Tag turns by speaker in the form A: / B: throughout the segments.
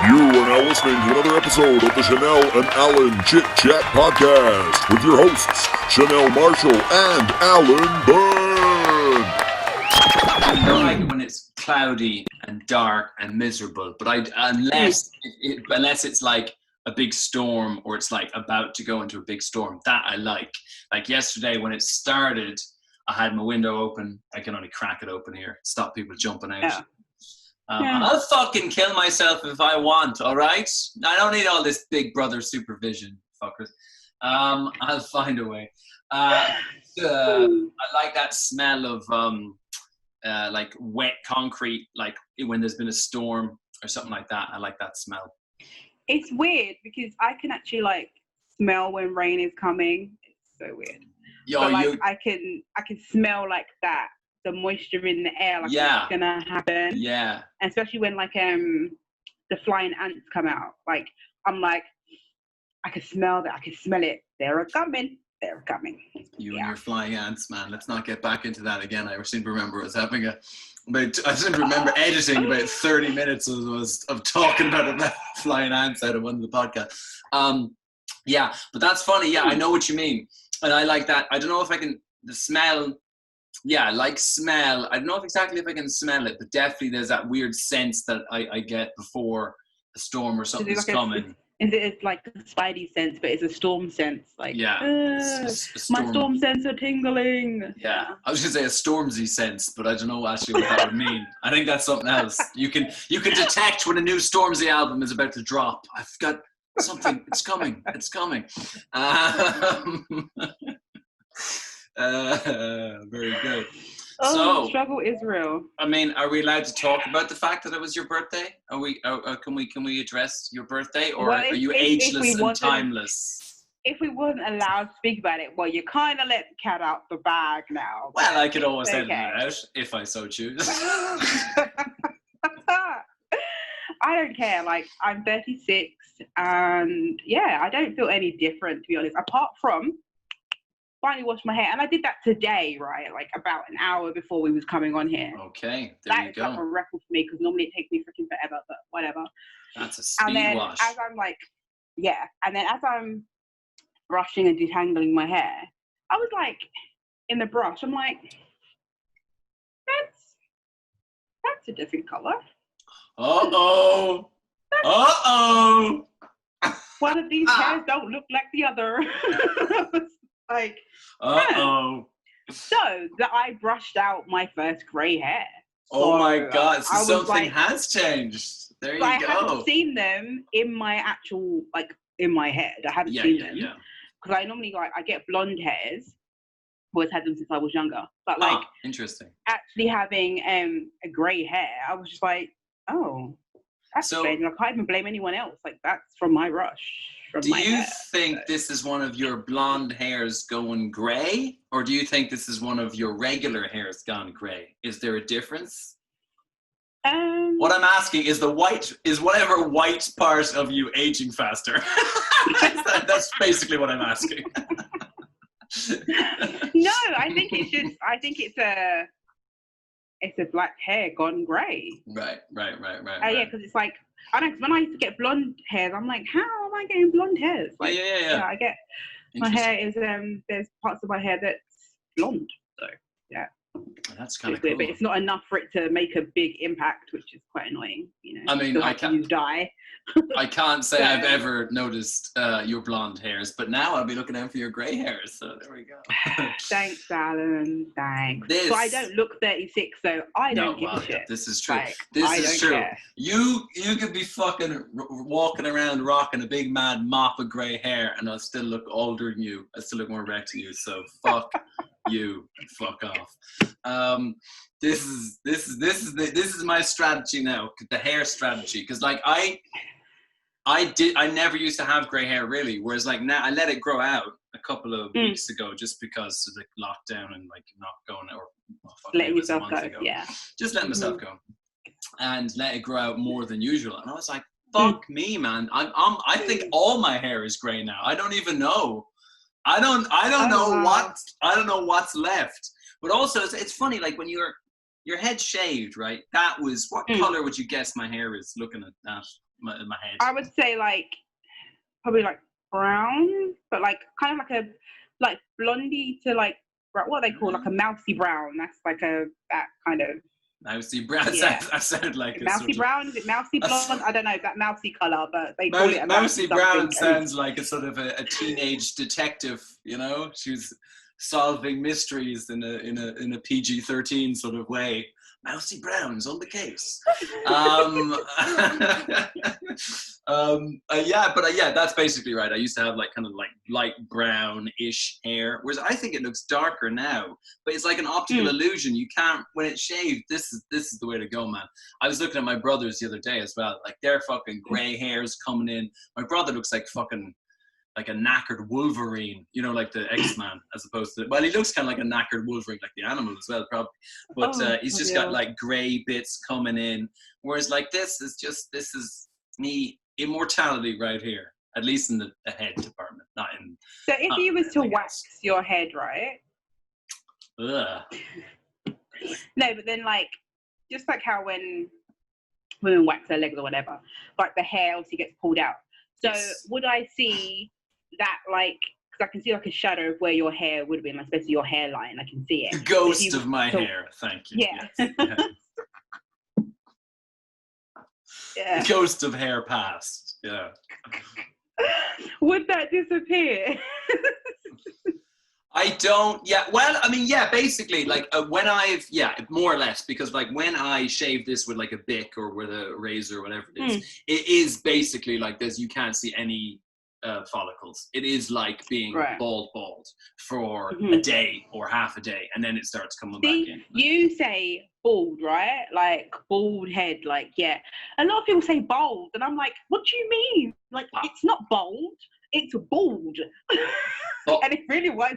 A: You are now listening to another episode of the Chanel and Alan Chit Chat Podcast with your hosts, Chanel Marshall and Alan Byrne.
B: I don't like it when it's cloudy and dark and miserable, but unless it's like a big storm or it's like about to go into a big storm, that I like. Like yesterday when it started, I had my window open. I can only crack it open here, stop people jumping out.
C: Yeah.
B: I'll fucking kill myself if I want, all right? I don't need all this big brother supervision, fuckers. I'll find a way. I like that smell of like wet concrete, like when there's been a storm or something like that. I like that smell.
C: It's weird because I can actually like smell when rain is coming. It's so weird.
B: Yo,
C: I can smell like that. The moisture in the air, like it's gonna happen.
B: Yeah.
C: And especially when like the flying ants come out. Like I'm like, I can smell that. I can smell it. They're coming. They're coming.
B: You and your flying ants, man. Let's not get back into that again. I seem to remember us having editing about 30 minutes of talking about flying ants out of one of the podcasts. Yeah, but that's funny. Yeah, I know what you mean. And I like that. I don't know if I can, the smell. Yeah, like smell. I don't know exactly if I can smell it, but definitely there's that weird sense that I get before a storm or something's coming.
C: It's like a spidey sense, but it's a storm sense. Like,
B: yeah,
C: my storm sense are tingling.
B: Yeah, I was gonna say a stormsy sense, but I don't know actually what that would mean. I think that's something else. You can detect when a new Stormzy album is about to drop. I've got something. It's coming. It's coming. Very good.
C: So, the struggle is real.
B: I mean, are we allowed to talk about the fact that it was your birthday? Are we? Can we address your birthday, or are you ageless and timeless?
C: If we wasn't allowed to speak about it, well, you kind of let the cat out the bag now.
B: Well, I could always edit it out if I so choose.
C: I don't care. Like, I'm 36, and yeah, I don't feel any different, to be honest. Apart from finally washed my hair, and I did that today, right? Like about an hour before we was coming on here.
B: Okay, there you go.
C: That's like a record for me because normally it takes me freaking forever, but whatever.
B: That's a speed
C: and then
B: wash.
C: As I'm like, yeah, and then as I'm brushing and detangling my hair, I was like, in the brush, I'm like, that's a different color.
B: Uh-oh.
C: One of these hairs don't look like the other. Like, So that I brushed out my first grey hair.
B: Oh my God! So something has changed. There you go.
C: I haven't seen them in my actual, like, in my head. I haven't seen them because I normally I get blonde hairs. Always had them since I was younger. But like,
B: interesting.
C: Actually having a grey hair, I was just like, oh, that's strange. I can't even blame anyone else. Like, that's from my rush.
B: Do you think this is one of your blonde hairs going grey, or do you think this is one of your regular hairs gone grey? Is there a difference? What I'm asking is whatever white part of you aging faster? That's basically what I'm asking.
C: No, I think it's a black hair gone grey.
B: Right.
C: Yeah, because it's like, I know, 'cause when I used to get blonde hairs, I'm like, how am I getting blonde hairs? Like, yeah, I get, my hair is, there's parts of my hair that's blonde, so, yeah.
B: That's kind of cool.
C: But it's not enough for it to make a big impact, which is quite annoying, you know.
B: I mean, I can't
C: use dye.
B: I can't say I've ever noticed your blonde hairs, but now I'll be looking out for your grey hairs, so there we go.
C: Thanks, Alan. Thanks. So I don't look 36, so I don't give a shit.
B: This is true.
C: Like,
B: this is true.
C: Care.
B: You could be fucking walking around rocking a big mad mop of grey hair, and I'll still look older than you. I still look more red than you. So fuck you. Fuck off. This is my strategy now. The hair strategy, because like I never used to have grey hair really, whereas like now I let it grow out a couple of weeks ago just because of the lockdown and like not going
C: letting yourself go. Yeah,
B: just letting myself go and let it grow out more than usual. And I was like, fuck me, man. I think all my hair is grey now. I don't even know. I don't know what's left. But also it's funny, like when your head shaved, right? That was, what color would you guess my hair is looking at that? my head.
C: I would say like probably like brown, but like kind of like a like blondie to like what they call like a mousy brown. That's like that kind of
B: Mousy brown.
C: Yeah.
B: That sound like a
C: mousy
B: sort of,
C: brown. Is it mousy blonde? I don't know that mousy color, but they call it a
B: Mousy brown
C: something.
B: sounds like a sort of a teenage detective. You know, she's solving mysteries in a PG-13 sort of way. Mousy Brown's on the case. Yeah, that's basically right. I used to have like kind of like light brown-ish hair, whereas I think it looks darker now. But it's like an optical illusion. You can't, when it's shaved. This is the way to go, man. I was looking at my brothers the other day as well. Like their fucking gray hairs coming in. My brother looks like fucking like a knackered Wolverine, you know, like the X-Man, as opposed to, well, he looks kind of like a knackered Wolverine, like the animal as well, probably. But he's just got like grey bits coming in. Whereas like this is me, immortality right here, at least in the head department, not in.
C: So if you was to wax your head, right?
B: Ugh.
C: No, but then like, just like how when women wax their legs or whatever, like the hair obviously gets pulled out. So would I see that like, because I can see like a shadow of where your hair would have been, especially your hairline, I can see it.
B: The ghost of my hair, thank you.
C: Yeah.
B: Yes.
C: Yeah.
B: The ghost of hair past, yeah.
C: Would that disappear?
B: I don't, well, I mean, basically, like, when more or less, because, like, when I shave this with, like, a Bic or with a razor or whatever it is, it is basically like this. You can't see any follicles. It is like being bald for a day or half a day, and then it starts coming back in.
C: You say bald, right? Like, bald head, like, yeah. A lot of people say bald, and I'm like, what do you mean? Like, it's not bald, it's bald. And it really was.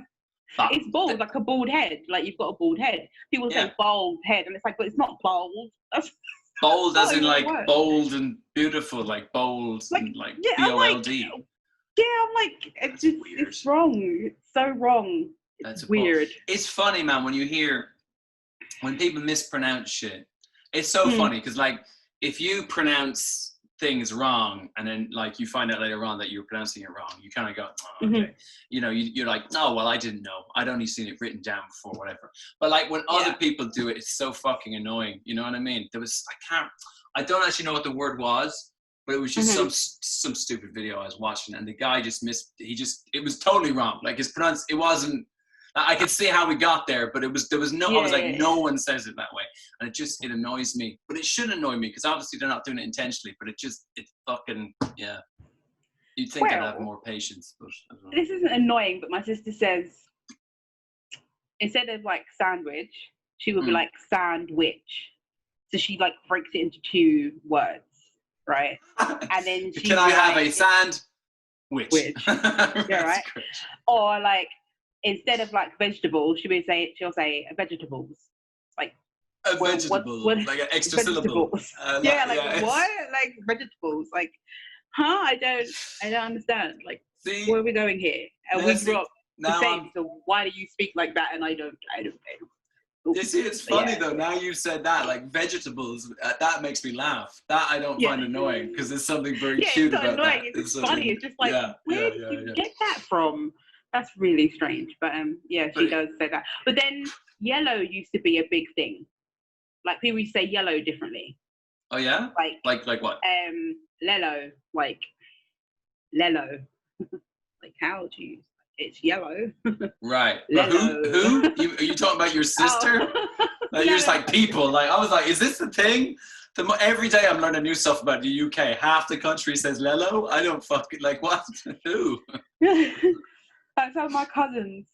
C: It's bald, like a bald head. Like you've got a bald head. People say bald head, and it's like, but it's not bald.
B: Bold as in like bold and beautiful, like bold, like, and like B-O-L-D.
C: I'm like, it's wrong. It's so wrong. It's weird.
B: It's funny, man, when people mispronounce shit. It's so funny because like if you pronounce things wrong and then like you find out later on that you're pronouncing it wrong, you kind of go, oh, okay. You know, you're like, oh, well, I didn't know. I'd only seen it written down before, whatever. But like when other people do it, it's so fucking annoying. You know what I mean? I don't actually know what the word was, but it was just some stupid video I was watching, and the guy it was totally wrong. Like it wasn't, I could see how we got there, but I was like, no one says it that way. And it annoys me. But it shouldn't annoy me, because obviously they're not doing it intentionally, but it's fucking, yeah. You'd think I'd have more patience. But I don't know.
C: This isn't annoying, but my sister says, instead of like sandwich, she would be like sandwich. So she like breaks it into 2 words, right? And then she
B: Can I have a sandwich?
C: Yeah, right? Great. Or like, instead of like vegetables, she'll say vegetables. Like
B: a vegetable, like an extra syllable.
C: What? Like vegetables. Like, huh? I don't understand. Like, see, where are we going here? And we grew up the same. So why do you speak like that? And I don't.
B: You see, it's funny though. Now you've said that, like vegetables, that makes me laugh. That I don't find annoying, because there's something very cute about annoying. That.
C: It's funny. It's just like, where did you get that from? That's really strange, but she does say that. But then yellow used to be a big thing. Like people used to say yellow differently.
B: Oh yeah? Like what?
C: Lello, like lello. Like how do you? It's yellow.
B: Right. Who? Are you talking about your sister?
C: Oh.
B: Like, you're just like people. Like I was like, is this the thing? Every day I'm learning new stuff about the UK. Half the country says lello. I don't fucking like what? Who?
C: Like some of my cousins,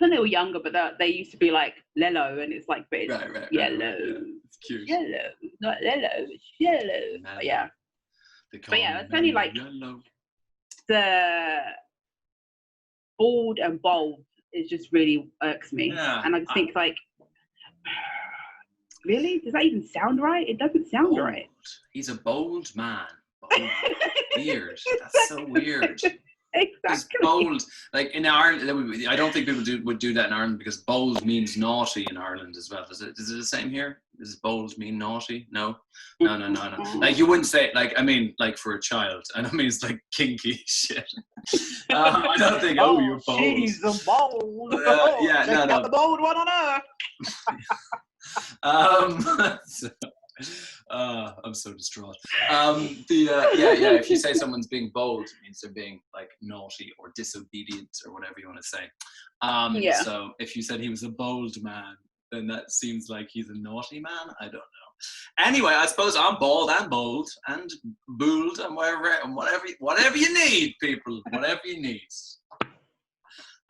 C: when they were younger, but they used to be like lello, and it's like, but it's yellow. Right.
B: It's cute.
C: Yellow, not lello, it's yellow. But yeah. It's only like yellow. The bald and bold is just really irks me. Yeah, and I just think like, really? Does that even sound right? It doesn't sound right.
B: He's a bold man. Bold. Weird. That's so weird.
C: Exactly.
B: Bold, like in Ireland, I don't think people would do that in Ireland, because bold means naughty in Ireland as well. Is it the same here? Does bold mean naughty? No. Like you wouldn't say, like, I mean, like for a child. I don't mean it's like kinky shit. I don't think, oh, you're bold.
C: She's a bold.
B: Yeah,
C: Check out the bold one on her.
B: I'm so distraught. If you say someone's being bold, it means they're being like naughty or disobedient or whatever you want to say. So if you said he was a bold man, then that seems like he's a naughty man. I don't know. Anyway, I suppose I'm bald and bold and bold and whatever you need, people. Whatever you need,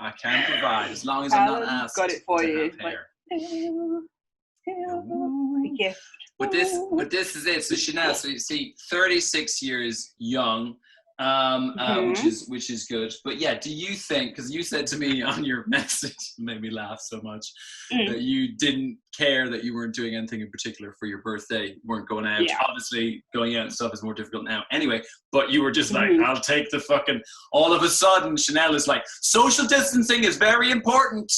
B: I can provide as long as I'm not asked
C: got it for
B: to
C: you.
B: have hair.
C: Gift.
B: But this is it. So Chanel, so you see, 36 years young, which is good. But yeah, do you think? Because you said to me on your message, made me laugh so much, that you didn't care that you weren't doing anything in particular for your birthday. You weren't going out.
C: Yeah.
B: Obviously, going out and stuff is more difficult now. Anyway, but you were just like, I'll take the fucking. All of a sudden, Chanel is like, social distancing is very important.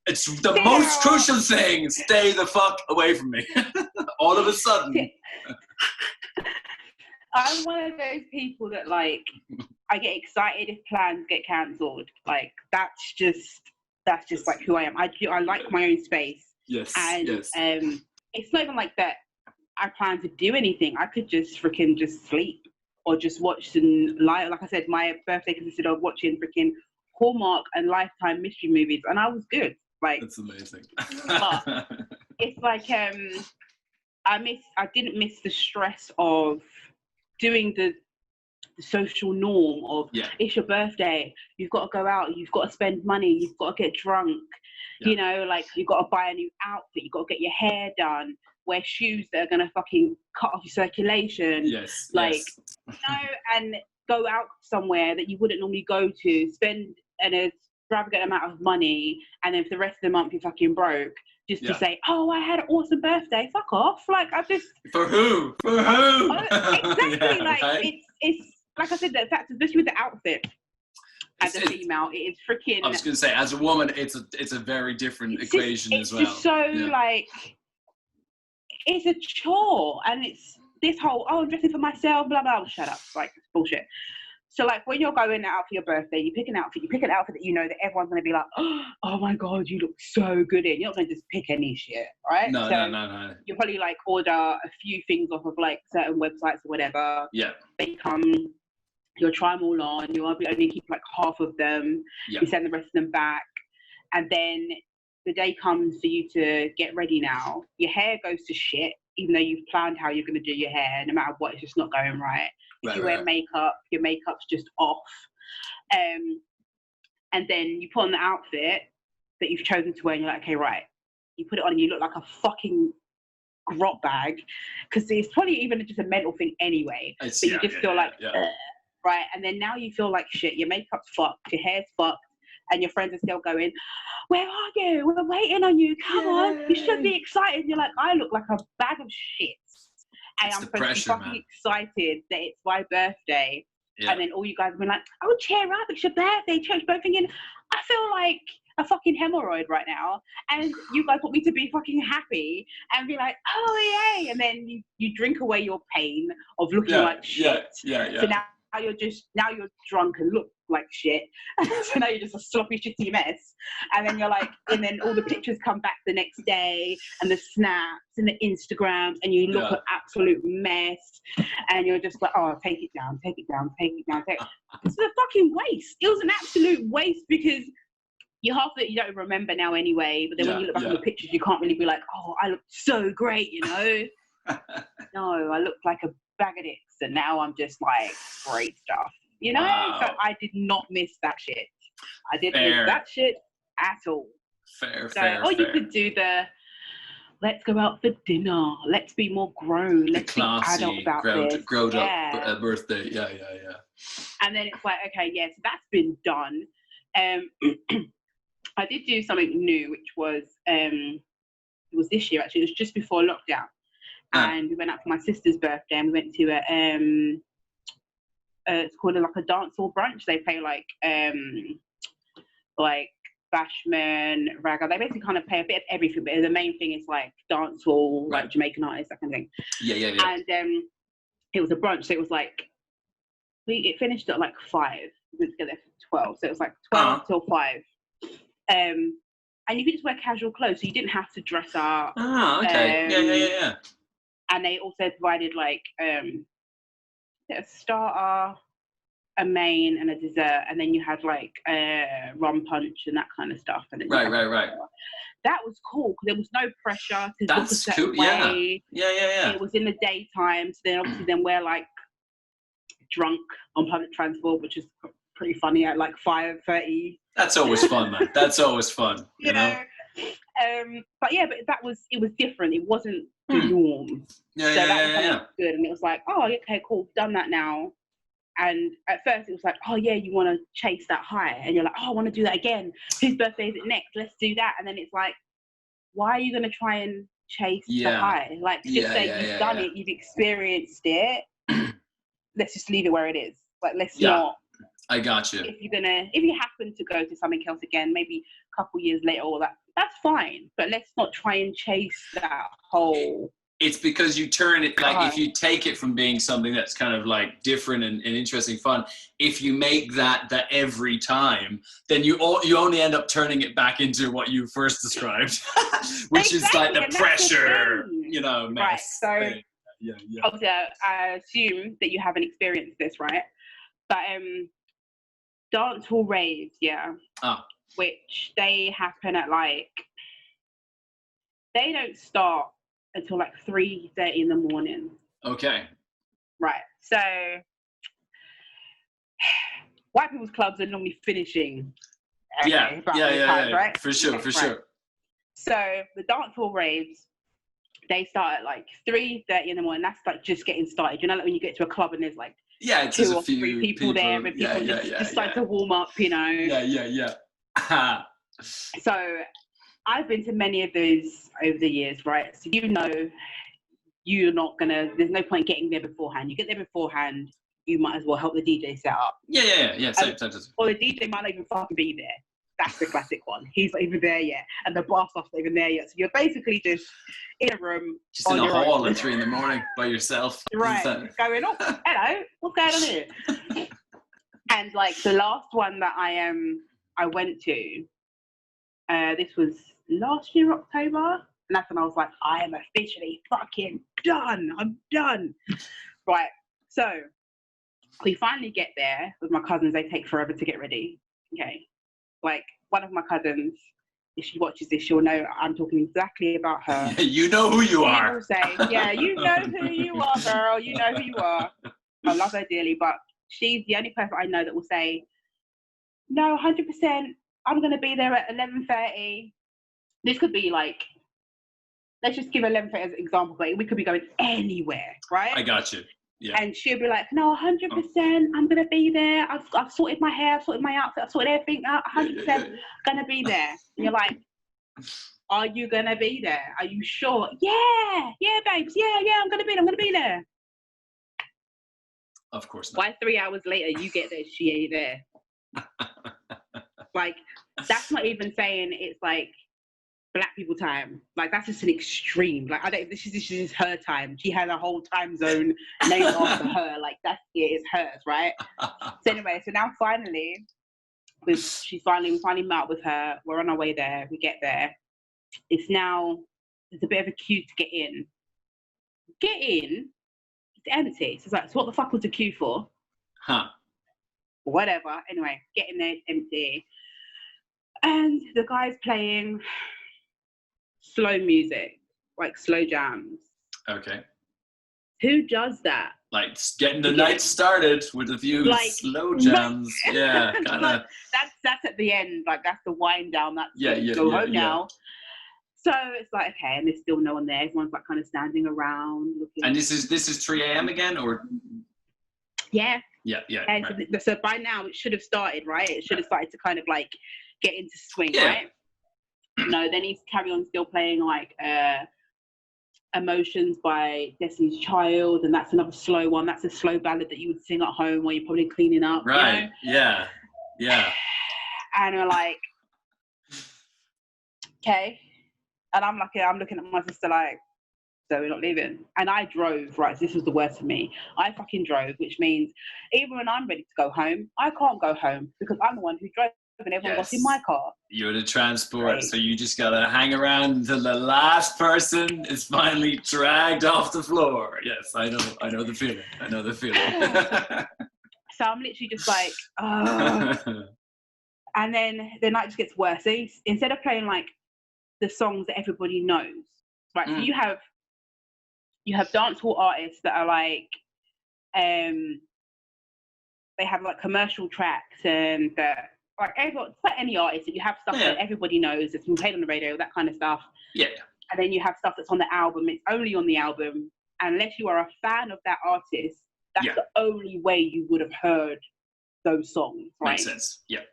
B: It's the most crucial thing. Stay the fuck away from me. All of a sudden.
C: I'm one of those people that, like, I get excited if plans get cancelled. Like, that's just like who I am. I like my own space.
B: Yes.
C: And
B: yes.
C: it's not even like that I plan to do anything. I could just freaking just sleep or just watch some like I said, my birthday consisted of watching freaking Hallmark and Lifetime mystery movies, and I was good. Like,
B: that's amazing.
C: But it's like I didn't miss the stress of doing the social norm of it's your birthday, you've got to go out, you've got to spend money, you've got to get drunk, you know, like you've got to buy a new outfit, you've got to get your hair done, wear shoes that are gonna fucking cut off your circulation, and go out somewhere that you wouldn't normally go to, spend an extravagant amount of money, and then for the rest of the month you're fucking broke, just to say, oh, I had an awesome birthday. Fuck off. Like, I just...
B: For who?
C: Exactly. Like, right? It's like I said, the fact, especially with the outfit, as a female, it is freaking...
B: I was going to say, as a woman, it's a very different equation as well.
C: It's just so, like... It's a chore. And it's this whole, oh, I'm dressing for myself, blah, blah, shut up. Like, it's bullshit. So, like, when you're going out for your birthday, you pick an outfit that you know that everyone's going to be like, oh, my God, you look so good in. You're not going to just pick any shit, right?
B: No.
C: You'll probably, like, order a few things off of, like, certain websites or whatever.
B: Yeah.
C: They come, you'll try them all on. You'll only keep, like, half of them.
B: Yeah.
C: You send the rest of them back. And then the day comes for you to get ready now. Your hair goes to shit, even though you've planned how you're going to do your hair. No matter what, it's just not going right. If you wear makeup, your makeup's just off. And then you put on the outfit that you've chosen to wear and you're like, okay, right. You put it on and you look like a fucking grot bag. Because it's probably even just a mental thing anyway. But you just feel like, right? And then now you feel like shit. Your makeup's fucked. Your hair's fucked. And your friends are still going, where are you? We're waiting on you. Come on. You should be excited. You're like, I look like a bag of shit. And I'm supposed to be fucking excited that it's my birthday. Yeah. And then all you guys have been like, oh, cheer up, it's your birthday, church. But I'm thinking, I feel like a fucking hemorrhoid right now. And you guys want me to be fucking happy and be like, oh, yay. And then you drink away your pain of looking like shit. So now you're drunk and look like shit. So now you're just a sloppy, shitty mess. And then you're like, and then all the pictures come back the next day and the snaps and the Instagrams and you look an absolute mess. And you're just like, oh, take it down. It's a fucking waste. It was an absolute waste because you half of it you don't remember now anyway. But then when you look back on the pictures, you can't really be like, oh, I look so great, you know? No, I look like a bag of dicks. And now I'm just like, great stuff. You know, so I did not miss that shit. I didn't miss that shit at all.
B: Fair.
C: You could do let's go out for dinner. Let's be more grown. Let's be adult about this.
B: Grown up birthday. Yeah.
C: And then it's like, okay, so that's been done. I did do something new, which was it was this year actually. It was just before lockdown, and we went out for my sister's birthday, and we went to it's called like a dance hall brunch. They play like bashment, ragga. They basically kind of play a bit of everything, but the main thing is like dancehall,
B: Right.
C: like Jamaican artists, that kind of thing.
B: Yeah.
C: And it was a brunch, so it was like it finished at like 5. We went to get there for 12, so it was like 12 till 5. And you could just wear casual clothes, so you didn't have to dress up.
B: Okay. Yeah.
C: And they also provided like a starter, a main, and a dessert, and then you had like rum punch and that kind of stuff. And then
B: Right.
C: That was cool because there was no pressure to look a
B: That's
C: certain
B: cool.
C: way.
B: Yeah.
C: It was in the daytime, so then obviously we're like drunk on public transport, which is pretty funny at like 5:30.
B: That's always fun, man. That's always fun. You know?
C: But it was different. It wasn't the norm.
B: Yeah.
C: That was good. And it was like, oh, okay, cool, done that now. And at first it was like, oh yeah, you want to chase that high, and you're like, oh, I want to do that again. Whose birthday is it next? Let's do that. And then it's like, why are you going to try and chase the high? Like, just say you've done it, you've experienced it. Let's just leave it where it is. Like, let's not.
B: I got you.
C: If you happen to go to something else again, maybe a couple years later, or that's fine. But let's not try and chase that whole.
B: It's because you turn it, like, if you take it from being something that's kind of like different and interesting, fun, if you make that every time, then you only end up turning it back into what you first described, which is like the pressure, mess.
C: Right. So,
B: yeah.
C: obviously, I assume that you haven't experienced this, right? But dance hall raves, which they happen at like, they don't start until like 3:30 in the morning.
B: Okay.
C: Right. So white people's clubs are normally finishing.
B: Right? For sure.
C: So the dance hall raves, they start at like 3:30 in the morning. That's like just getting started. You know, like when you get to a club and there's like 2 or 3 people there, and people just like to warm up, you know.
B: Yeah.
C: So I've been to many of those over the years, right? So you're not gonna. There's no point getting there beforehand. You get there beforehand, you might as well help the DJ set up.
B: Yeah. Same.
C: Or the DJ might not even fucking be there. That's the classic one. He's not even there yet, and the bar staff's not even there yet. So you're basically just in a room,
B: just in a hall at 3 a.m. by yourself.
C: Right, going, oh, hello, what's going on here? And like the last one that I went to, this was last year October, and that's when I was like, I am officially fucking done. I'm done. Right, so we finally get there with my cousins. They take forever to get ready. Okay. Like, one of my cousins, if she watches this, she'll know I'm talking exactly about her.
B: You know who you are.
C: Will say, yeah, you know who you are, girl. You know who you are. I love her dearly, but she's the only person I know that will say, no, 100%, I'm going to be there at 11:30. This could be like, let's just give 11:30 as an example, but we could be going anywhere, right?
B: I got you. Yeah.
C: And she'll be like, no, 100%, I'm going to be there. I've sorted my hair, I've sorted my outfit, I've sorted everything out, 100% going to be there. And you're like, are you going to be there? Are you sure? Yeah, babes, yeah, I'm going to be there.
B: Of course not.
C: Why 3 hours later, you get there, she ain't there. Like, that's not even saying it's like Black people time. Like, that's just an extreme. Like, this is just her time. She has a whole time zone named after her. Like, that's it, it's hers, right? So anyway, so now finally, we finally met up with her. We're on our way there. We get there. There's a bit of a queue to get in. It's empty. So it's like, so what the fuck was the queue for? Whatever. Anyway, getting there, it's empty. And the guy's playing slow music, like slow jams.
B: Okay.
C: Who does that?
B: Like getting the night started with a few slow jams. Yeah, kind of.
C: That's at the end. Like, that's the wind down. That's
B: go
C: home now. So it's like, okay, and there's still no one there. Everyone's like kind of standing around looking.
B: And this is 3 a.m. again, or?
C: Yeah.
B: Right.
C: So by now it should have started, right? It should have started to kind of like get into swing, right? No, then he's carry on still playing like Emotions by Destiny's Child, and that's another slow one. That's a slow ballad that you would sing at home while you're probably cleaning up.
B: Right.
C: You know?
B: Yeah.
C: And we're like, Okay. And I'm looking at my sister like, so we're not leaving. And I drove, right? So this was the worst for me. I fucking drove, which means even when I'm ready to go home, I can't go home because I'm the one who drove and everyone got in my car.
B: You're the transport,
C: Right.
B: so you just gotta hang around until the last person is finally dragged off the floor. Yes, I know the feeling. I know the feeling.
C: So I'm literally just like, and then the night just gets worse. So instead of playing like the songs that everybody knows, right? So you have dancehall artists that are like, they have like commercial tracks and like everyone, it's like any artist that you have stuff that everybody knows that's been played on the radio, that kind of stuff.
B: Yeah.
C: And then you have stuff that's on the album. It's only on the album. And unless you are a fan of that artist, that's the only way you would have heard those songs, right?
B: Makes sense. Yeah.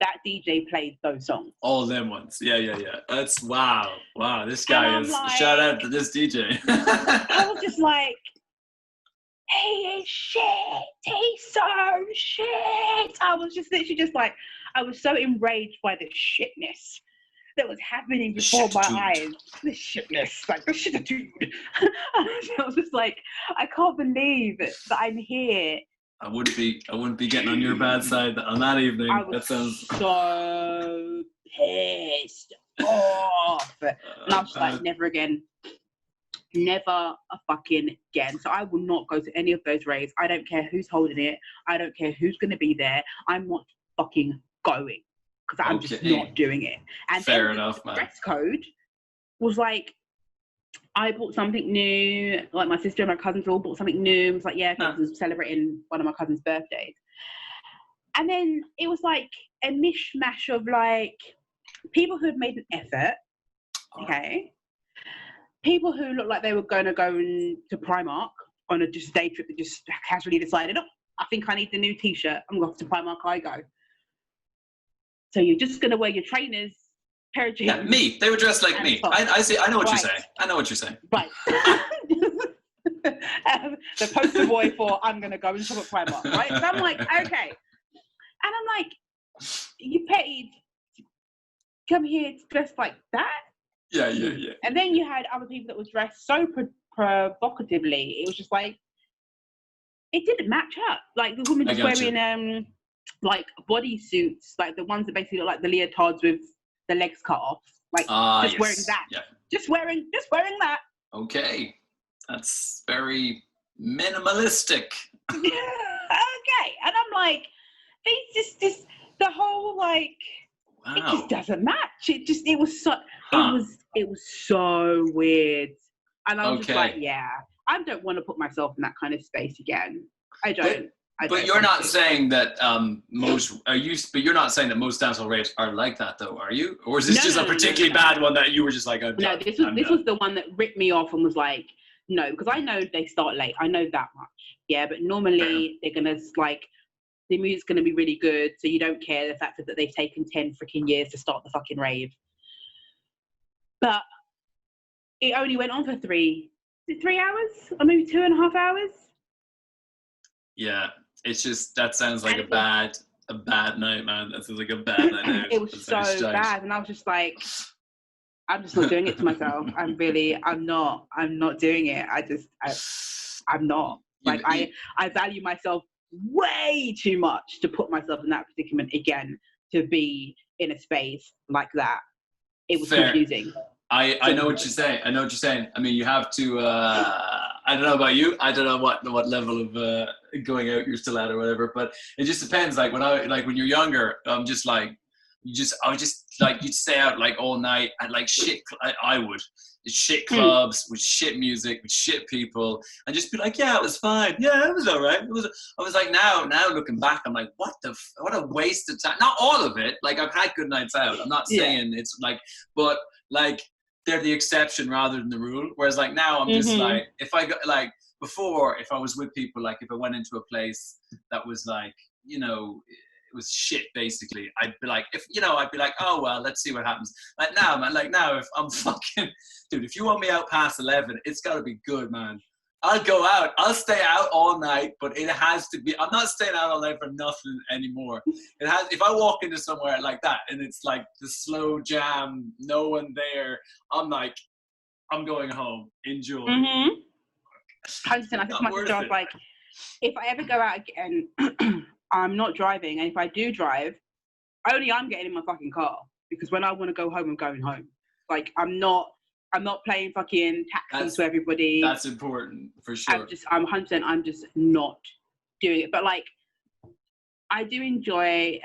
C: That DJ plays those songs.
B: All them ones. Yeah. That's wow. This guy is
C: like,
B: shout out to this DJ.
C: I was just like, he is shit. He's so shit. I was just literally just like, I was so enraged by the shitness that was happening before my eyes. The shitness, like the shititude. I was just like, I can't believe that I'm here.
B: I wouldn't be getting on your bad side on that evening.
C: I was so pissed off. And I was like, never again. Never a fucking again. So I will not go to any of those raves. I don't care who's holding it. I don't care who's going to be there. I'm not fucking going because I'm just not doing it. And
B: fair enough, man.
C: The dress code was like, I bought something new. Like my sister and my cousins all bought something new. It was like, yeah, I was celebrating one of my cousins' birthdays. And then it was like a mishmash of like people who had made an effort. Okay. People who looked like they were going to go to Primark on a just day trip that just casually decided, oh, I think I need the new T-shirt. I'm going to Primark, I go. So you're just going to wear your trainers, pair of jeans.
B: Yeah, me. They were dressed like me. I see. I know what you're saying. I know what you're saying.
C: Right. The poster boy for I'm going to go and shop at Primark, right? So I'm like, okay. And I'm like, you paid to come here dressed like that?
B: Yeah.
C: And then you had other people that were dressed so provocatively. It was just like, it didn't match up. Like the woman just wearing like bodysuits, like the ones that basically look like the leotards with the legs cut off. Like wearing that. Yeah. Just wearing that.
B: Okay. That's very minimalistic.
C: Okay. And I'm like, it's just the whole like, wow. It just doesn't match. It was so weird. And I was just like, yeah, I don't want to put myself in that kind of space again. I don't.
B: But you're not saying that but you're not saying that most dancehall raves are like that though, are you? Or is this just a particularly bad one that you were just like,
C: no, this was the one that ripped me off and was like, no, because I know they start late. I know that much. Yeah, but normally they're gonna like, the music's gonna be really good, so you don't care the fact that they've taken 10 freaking years to start the fucking rave. But it only went on for 3 hours? Or maybe 2.5 hours?
B: Yeah, it's just, that sounds like a bad night, man. That sounds like a bad night out.
C: It was so bad, and I was just like, I'm just not doing it to myself. I'm not doing it. I'm not. Like, I value myself way too much to put myself in that predicament again, to be in a space like that. It was confusing.
B: I know what you're saying. I mean, you have to, I don't know about you. I don't know what level of going out you're still at or whatever, but it just depends. Like when you're younger, I'm just like, you'd stay out like all night at like shit. I would shit clubs with shit music with shit people, and just be like, yeah, it was fine. Yeah, it was all right. I was like, now looking back, I'm like, what a waste of time. Not all of it. Like, I've had good nights out. I'm not saying it's like, but like, they're the exception rather than the rule. Whereas like now I'm just like, if I go like before, if I was with people, like if I went into a place that was like, you know, it was shit basically, I'd be like, oh well, let's see what happens. Like now, man, like now if I'm fucking, dude, if you want me out past 11, it's gotta be good, man. I'll go out. I'll stay out all night, but it has to be. I'm not staying out all night for nothing anymore. It has. If I walk into somewhere like that and it's like the slow jam, no one there, I'm like, I'm going home. Enjoy.
C: 100%. I said to my sister, I was
B: it.
C: like, if I ever go out again, I'm not driving, and if I do drive, only I'm getting in my fucking car, because when I want to go home, I'm going home. Like, I'm not playing fucking taxis to everybody.
B: That's important for sure.
C: I'm 100%. I'm just not doing it. But like, I do enjoy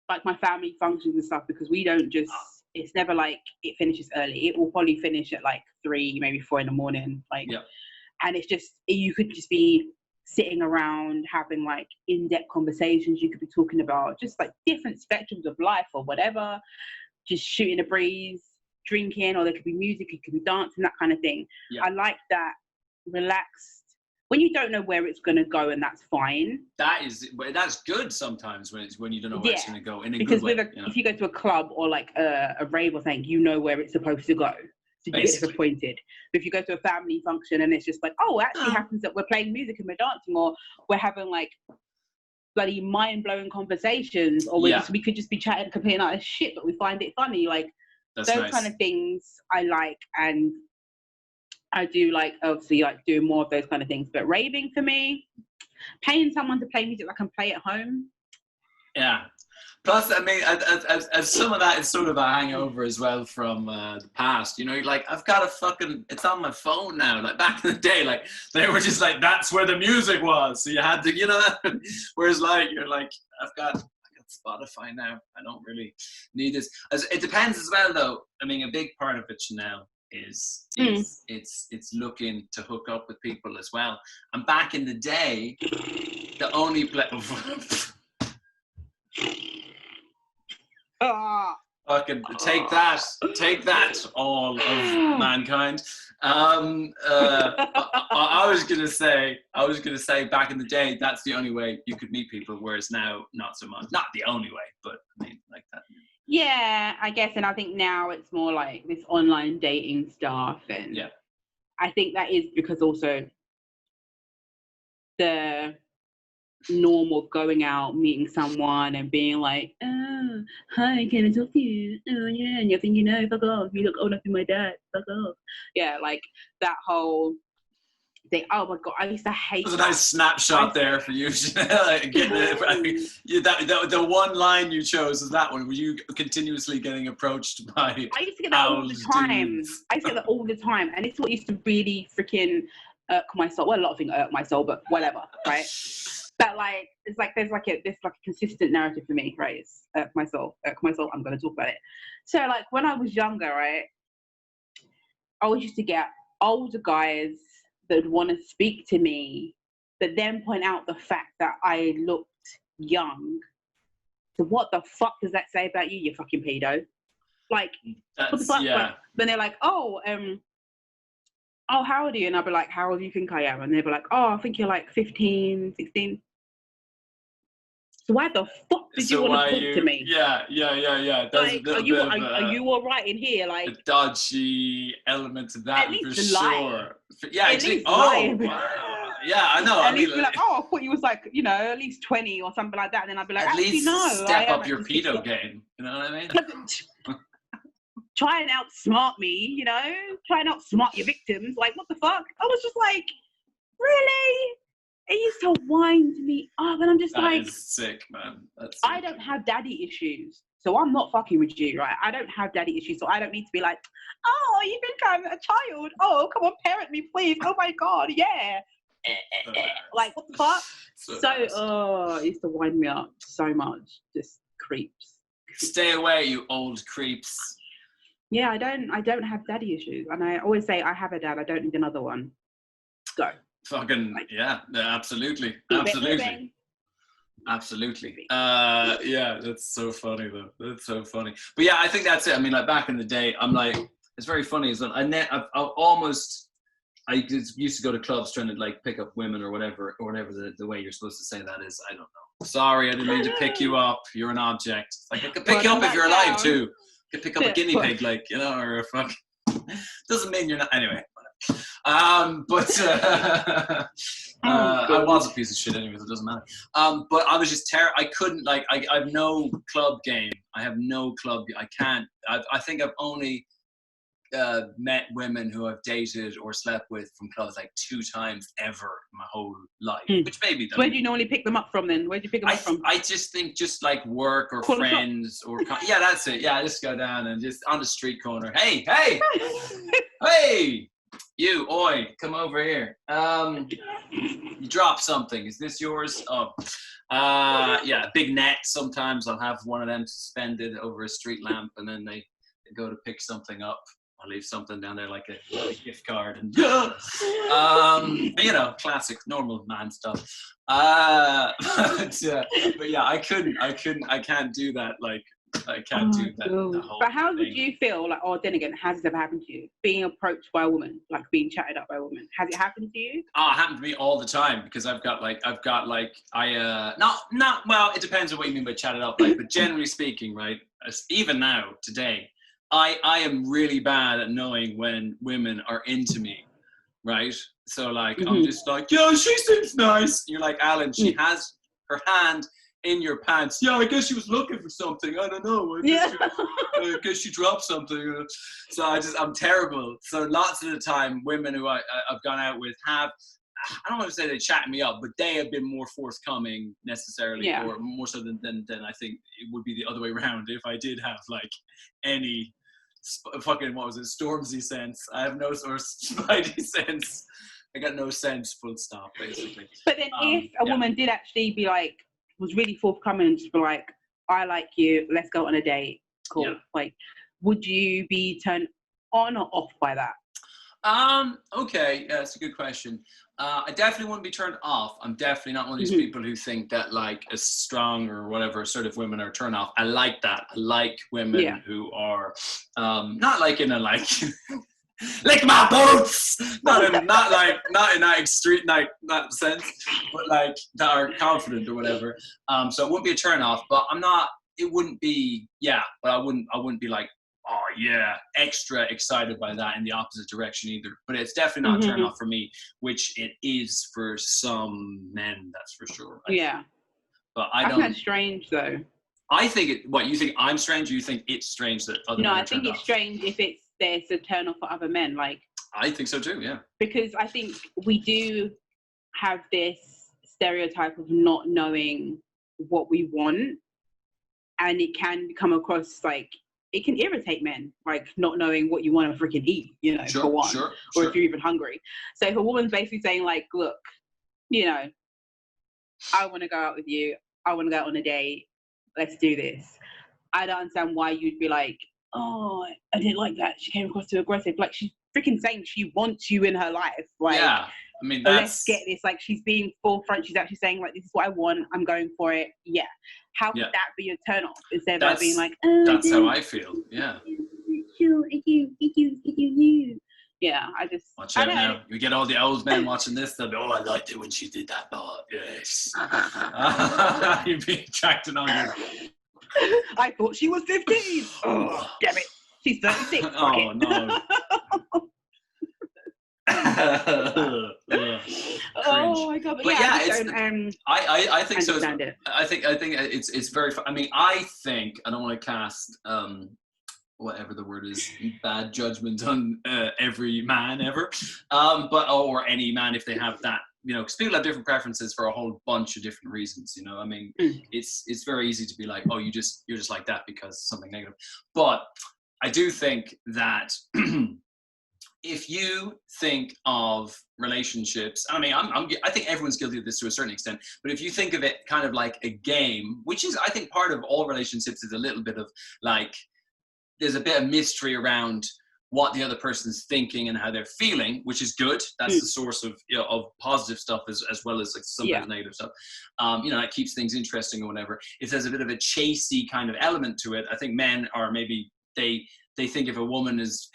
C: like my family functions and stuff, because we don't just. It's never like it finishes early. It will probably finish at like 3, maybe 4 in the morning. Like, and it's just, you could just be sitting around having like in-depth conversations. You could be talking about just like different spectrums of life or whatever, just shooting a breeze, drinking, or there could be music, it could be dancing, that kind of thing. I like that relaxed, when you don't know where it's going to go, and that's fine.
B: That's good sometimes when you don't know where it's going to go in a
C: because
B: good way.
C: If you go to a club or like a rave or something, you know where it's supposed to go. So you get disappointed. But if you go to a family function and it's just like, oh, it actually happens that we're playing music and we're dancing, or we're having like bloody mind-blowing conversations, or we could just be chatting completely out of shit, but we find it funny. Like, those kind of things I like, and I do like, obviously, like doing more of those kind of things. But raving for me, paying someone to play music that I can play at home.
B: Yeah. Plus, I mean, as some of that is sort of a hangover as well from the past. You know, you're like, I've got it's on my phone now. Like back in the day, like they were just like, that's where the music was. So you had to, you know. Whereas like you're like, I got Spotify now. I don't really need this. It depends as well, though. I mean, a big part of it, Chanel, is it's looking to hook up with people as well. And back in the day, the only fucking take that, all of mankind. I was gonna say back in the day, that's the only way you could meet people, whereas now not so much. Not the only way, but I mean, like that.
C: Yeah, I guess, and I think now it's more like this online dating stuff, and I think that is because also the norm of going out, meeting someone, and being like, oh, hi, can I talk to you? Oh yeah, and you're thinking, no, fuck off, you look old enough to be my dad, fuck off. Yeah, like that whole thing. Oh my god, I used to hate.
B: That was a nice snapshot there for you. Like, the one line you chose is that one. Were you continuously getting approached by?
C: I used to get that all the time.
B: Dudes?
C: I used to get that all the time, and it's what used to really freaking irk my soul. Well, a lot of things irk my soul, but whatever, right? But like, it's like there's like a consistent narrative for me, right? It's irk my soul. I'm going to talk about it. So like when I was younger, right, I always used to get older guys that would want to speak to me, but then point out the fact that I looked young. So what the fuck does that say about you, you fucking pedo? Like, what the fuck?
B: Yeah.
C: Then they're like, oh, how old are you? And I'll be like, how old do you think I am? And they'll be like, oh, I think you're like 15, 16. So why the fuck did you want to talk to me?
B: Yeah.
C: Like, are you all right in here? Like,
B: a dodgy element to that, for sure. Yeah,
C: at least
B: wow. Yeah, I know.
C: At least be like, oh, I thought you was like, you know, at least 20 or something like that. And then I'd be like,
B: at least
C: no.
B: Step up your pedo game. You know what I mean?
C: Try and outsmart me, you know? Try and outsmart your victims. Like, what the fuck? I was just like, really? It used to wind me up, and I'm just like,
B: that is sick, man. That's sick.
C: I don't have daddy issues, so I'm not fucking with you, right? I don't have daddy issues, so I don't need to be like, oh, you think I'm a child? Oh, come on, parent me, please. Oh my god, yeah. Like, what the fuck? It used to wind me up so much. Just creeps.
B: Stay away, you old creeps.
C: Yeah, I don't have daddy issues, and I always say I have a dad. I don't need another one. Go.
B: Fucking yeah, absolutely. Yeah, that's so funny though. That's so funny. But yeah, I think that's it. I mean, like back in the day, I'm like, it's very funny. Is that I used to go to clubs trying to like pick up women or whatever the way you're supposed to say that is. I don't know. Sorry, I didn't mean to pick you up. You're an object. Like I could pick you up if you're alive too. I could pick up a guinea pig, like, you know, or a fuck. Doesn't mean you're not. Anyway. I was a piece of shit anyway, so it doesn't matter. But I was just I couldn't, like, I've no club game. I have no club. I can't. I think I've only met women who I've dated or slept with from clubs like 2 times ever in my whole life. Which maybe.
C: So where do you normally pick them up from then? Where do you pick them up from?
B: I just think just like work or friends or yeah, that's it. Yeah, I just go down and just on the street corner. Hey, hey, you, oi, come over here. You dropped something. Is this yours? Oh, yeah, big net. Sometimes I'll have one of them suspended over a street lamp, and then they go to pick something up. I'll leave something down there like a gift card, and you know, classic normal man stuff. But yeah, I can't do that. Like, I can't do that.
C: But how would you feel like? Or then again, has it ever happened to you? Being approached by a woman, like being chatted up by a woman, has it happened to you?
B: It happened to me all the time because I've got like not well. It depends on what you mean by chatted up. Like, but generally speaking, right? Even now, today. I am really bad at knowing when women are into me, right? So like, I'm just like, yeah, she seems nice. You're like, Alan, she has her hand in your pants. Yeah, I guess she was looking for something. I don't know. I guess she dropped something. So I'm terrible. So lots of the time, women who I've gone out with I don't want to say they chat me up, but they have been more forthcoming necessarily, or more so than I think it would be the other way around if I did have like any fucking, what was it, Stormzy sense. I have no sort of Spidey sense. I got no sense, full stop, basically.
C: But then if a woman did actually be like, was really forthcoming and just be like, I like you, let's go on a date, cool. Yeah. Like, would you be turned on or off by that?
B: Okay, yeah, that's a good question. I definitely wouldn't be turned off. I'm definitely not one of these people who think that like a strong or whatever assertive women are turned off. I like that. I like women who are not like in a like lick my boots, not in that extreme that sense, but like that are confident or whatever. So it wouldn't be a turn off, but it wouldn't be but I wouldn't be like, oh yeah, extra excited by that in the opposite direction either. But it's definitely not a turn off for me, which it is for some men, that's for sure. But I don't.
C: That's strange though.
B: I think what you think I'm strange, or you think it's strange that other men are turned off? No, I think
C: it's strange if there's a turn off for other men. Like,
B: I think so too, yeah. Because
C: I think we do have this stereotype of not knowing what we want, and it can come across like, it can irritate men, like not knowing what you want to freaking eat, you know, for one, or if you're even hungry. So if a woman's basically saying like, look, you know, I want to go out with you, I want to go out on a date, let's do this. I don't understand why you'd be like, oh, I didn't like that, she came across too aggressive. Like, she's freaking saying she wants you in her life. Like,
B: yeah, I mean,
C: let's get this. Like, she's being forefront. She's actually saying like, this is what I want, I'm going for it. Yeah. How could that be a turn off instead of being like, oh,
B: that's how I feel. Yeah.
C: Yeah, I just
B: watch out now. You get all the old men watching this, they'll be, oh, I liked it when she did that part. Yes. You'd be attracted on her.
C: I thought she was 15. Oh, damn it. She's 36.
B: Oh, no.
C: Oh my god! But yeah,
B: I think so. I think it's very. I mean, I think I don't want to cast whatever the word is, bad judgment on every man ever, or any man if they have that. You know, because people have different preferences for a whole bunch of different reasons. You know, I mean, it's very easy to be like, oh, you're just like that because something negative. But I do think that. If you think of relationships, I mean, I think everyone's guilty of this to a certain extent, but if you think of it kind of like a game, which is, I think, part of all relationships is a little bit of like, there's a bit of mystery around what the other person's thinking and how they're feeling, which is good. That's the source of, you know, of positive stuff as well as like some negative stuff. You know, it keeps things interesting or whatever. If there's a bit of a chasey kind of element to it, I think men are maybe, they think if a woman is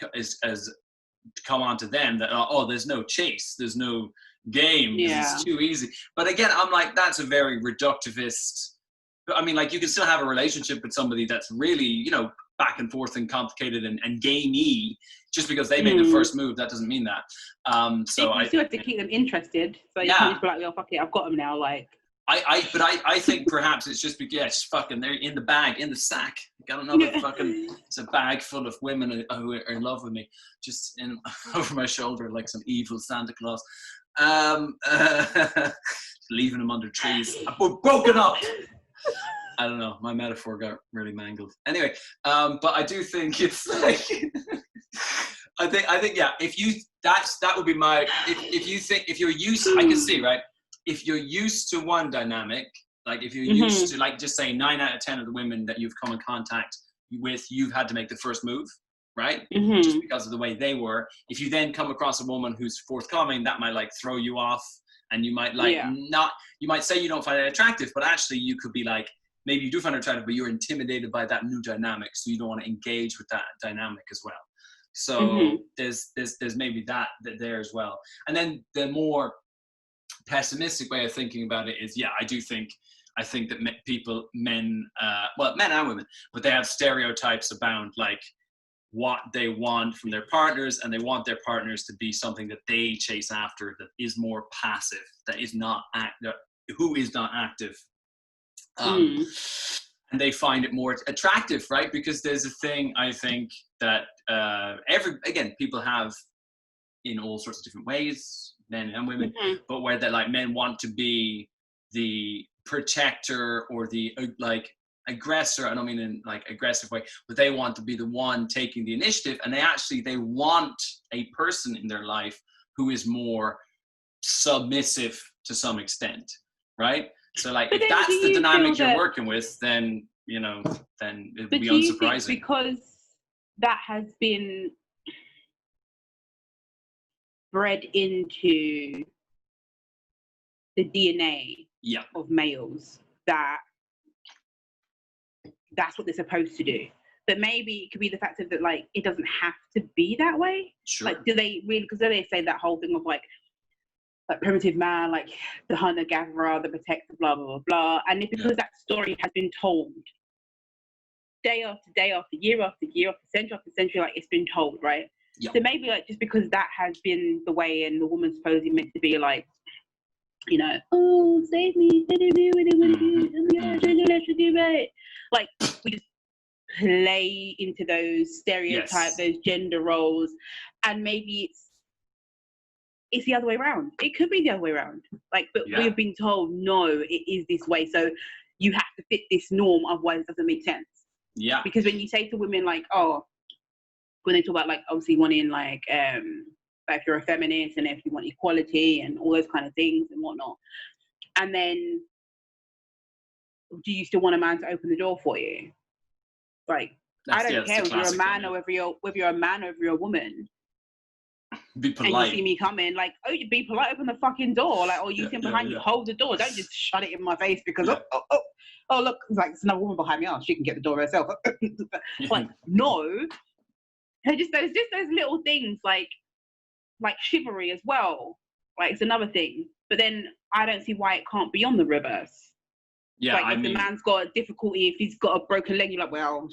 B: come on to them that, oh, there's no chase, there's no game, it's too easy. But again, I'm like, that's a very reductivist. I mean, like, you can still have a relationship with somebody that's really, you know, back and forth and complicated and gamey just because they made the first move. That doesn't mean that. So
C: you still have to keep them interested. So you can't just be like, "Oh, fuck it, I've got them now." Like,
B: I think perhaps it's just because it's just fucking they're in the bag, in the sack. Got another fucking, it's a bag full of women who are in love with me, just over my shoulder like some evil Santa Claus. Leaving them under trees. We're broken up. I don't know. My metaphor got really mangled. Anyway, but I do think it's like, I think yeah. If you that would be my. If you're used, I can see, right. If you're used to one dynamic, like if you're used to, like, just say 9 out of 10 of the women that you've come in contact with, you've had to make the first move, right? Just because of the way they were. If you then come across a woman who's forthcoming, that might like throw you off, and you might like you might say you don't find it attractive, but actually you could be like, maybe you do find it attractive, but you're intimidated by that new dynamic, so you don't want to engage with that dynamic as well. So there's maybe that there as well. And then the more pessimistic way of thinking about it is, I think that men and women, but they have stereotypes about like what they want from their partners, and they want their partners to be something that they chase after, that is more passive, that is not who is not active. And they find it more attractive, right? Because there's a thing, I think, that people have in all sorts of different ways, men and women, but where that like men want to be the protector or the like aggressor. I don't mean in like aggressive way, but they want to be the one taking the initiative, and they want a person in their life who is more submissive to some extent, right? So like, if that's the dynamic you're working with, then then it would be unsurprising.
C: Because that has been bred into the DNA of males, that's what they're supposed to do. But maybe it could be the fact that like it doesn't have to be that way.
B: Sure.
C: Like, do they really? Because they say that whole thing of like primitive man, like the hunter gatherer, the protector, blah blah blah blah. And it's because that story has been told day after day after year after year after century, like it's been told, right? Yeah. So maybe like just because that has been the way, and the woman's supposedly meant to be like, oh, save me, like we just play into those stereotypes, those gender roles, and maybe it's the other way around. It could be the other way around. Like, but we've been told, no, it is this way. So you have to fit this norm, otherwise it doesn't make sense. Yeah. Because when you say to women like, when they talk about like obviously wanting like if you're a feminist and if you want equality and all those kind of things and whatnot, and then do you still want a man to open the door for you? Like, I don't care if you're a man or whether you're a man or if you're a woman.
B: Be polite.
C: And you see me coming, like, oh, you be polite, open the fucking door, like, or you stand behind you, hold the door, don't just shut it in my face because oh look, it's like, it's another woman behind me, she can get the door herself. Like, no, there's just those little things like chivalry as well. Like, it's another thing, but then I don't see why it can't be on the reverse. Yeah, like, if the man's got a difficulty, if he's got a broken leg, you're like, well,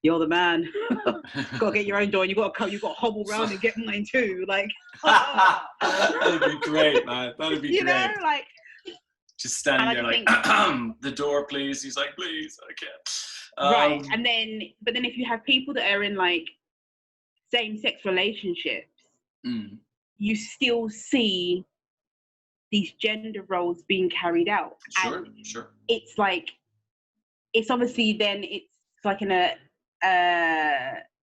C: you're the man. Gotta get your own door, and you got to hobble around and get mine too. Like,
B: that'd be great, man. That'd be great.
C: You know, like,
B: just standing there, like, the door, please. He's like, please, I can't.
C: Right, and then, but then if you have people that are in like same-sex relationships, you still see these gender roles being carried out.
B: Sure.
C: It's like, it's obviously then it's like in a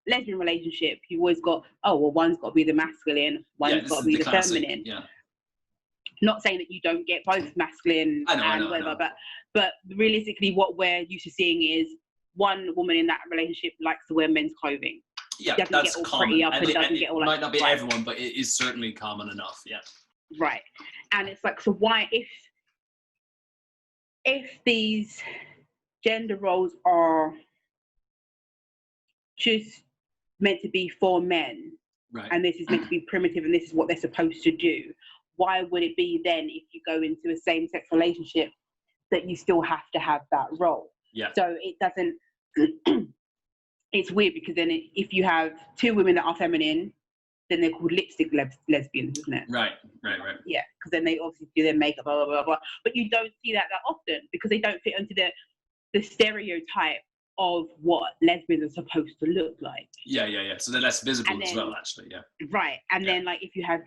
C: lesbian relationship, you've always got, one's got to be the masculine, one's got to be the feminine. Yeah. Not saying that you don't get both masculine and whatever, but realistically, what we're used to seeing is one woman in that relationship likes to wear men's clothing.
B: Yeah,
C: doesn't
B: that's
C: get all
B: common.
C: pretty up and doesn't get all like,
B: might not be everyone, but it is certainly common enough. Yeah.
C: Right, and it's like, so why, if these gender roles are just meant to be for men, right, and this is meant to be primitive and this is what they're supposed to do, why would it be then, if you go into a same-sex relationship, that you still have to have that role? Yeah. So it doesn't it's weird because then if you have two women that are feminine, then they're called lipstick lesbians, isn't it?
B: Right.
C: Yeah, because then they obviously do their makeup, blah, blah, blah, blah. But you don't see that often because they don't fit into the stereotype of what lesbians are supposed to look like.
B: Yeah. So they're less visible as well, actually. Yeah.
C: Right. And then, like, if you have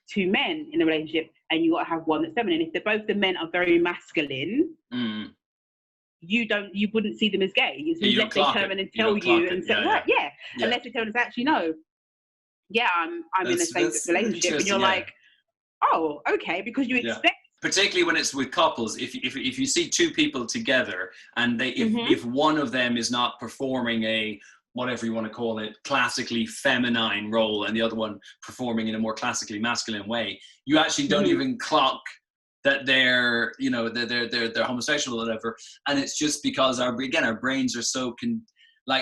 C: two men in a relationship and you got to have one that's feminine, if both the men are very masculine, you wouldn't see them as gay. Unless they turn and tell you and say, unless they tell us actually no. Yeah, I'm in a same relationship, and you're like, oh, okay, because you expect.
B: Particularly when it's with couples, if you see two people together and if one of them is not performing a whatever you want to call it, classically feminine role, and the other one performing in a more classically masculine way, you actually don't even clock that they're homosexual or whatever, and it's just because our brains are so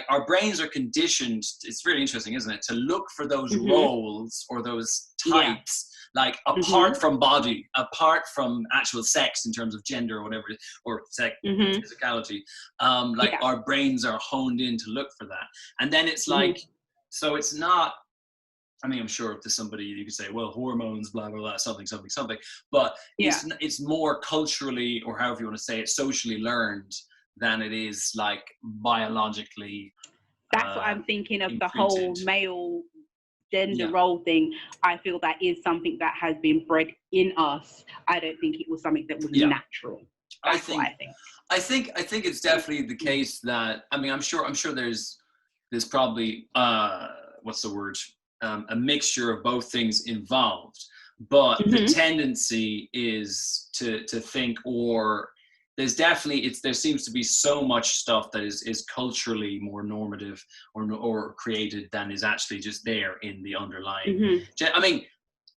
B: our brains are conditioned. It's really interesting, isn't it, to look for those roles or those types. Like apart from body, apart from actual sex in terms of gender or whatever, or physicality, our brains are honed in to look for that. And then it's like, so it's not, I mean, I'm sure if there's somebody you could say, well, hormones, blah, blah, blah, something. But it's more culturally, or however you want to say it, socially learned than it is like biologically.
C: That's what I'm thinking of, the whole male gender role thing. I feel that is something that has been bred in us. I don't think it was something that was natural. That's what I think.
B: I think it's definitely the case that, I mean, I'm sure there's probably what's the word, a mixture of both things involved, but the tendency is to think, or there's definitely, there seems to be so much stuff that is culturally more normative or created than is actually just there in the underlying. I mean,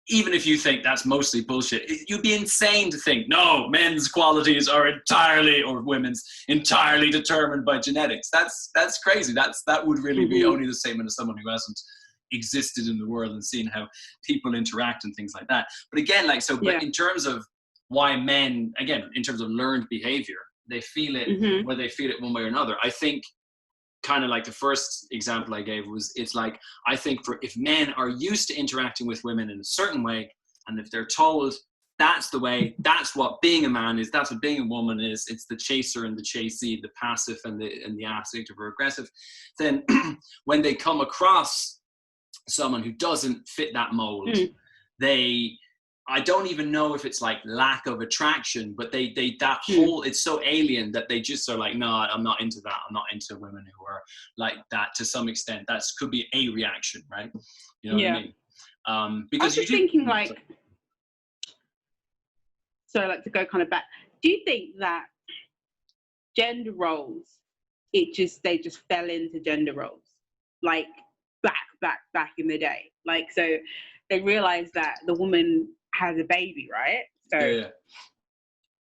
B: even if you think that's mostly bullshit, you'd be insane to think, no, men's qualities are entirely, or women's, entirely determined by genetics. That's crazy. That would really be only the statement of someone who hasn't existed in the world and seen how people interact and things like that. But again, but in terms of why men, again, in terms of learned behavior, they feel it, whether they feel it one way or another. I think kind of like the first example I gave was, it's like, I think if men are used to interacting with women in a certain way, and if they're told that's the way, that's what being a man is, that's what being a woman is, it's the chaser and the chasee, the passive and the active or aggressive, then when they come across someone who doesn't fit that mold, I don't even know if it's like lack of attraction, but that whole, it's so alien that they just are like, no, I'm not into that. I'm not into women who are like that to some extent. That could be a reaction, right? You know what I mean? Because
C: I was just thinking to go kind of back, do you think that gender roles, they just fell into gender roles, like back in the day? Like, so they realized that the woman has a baby, right? So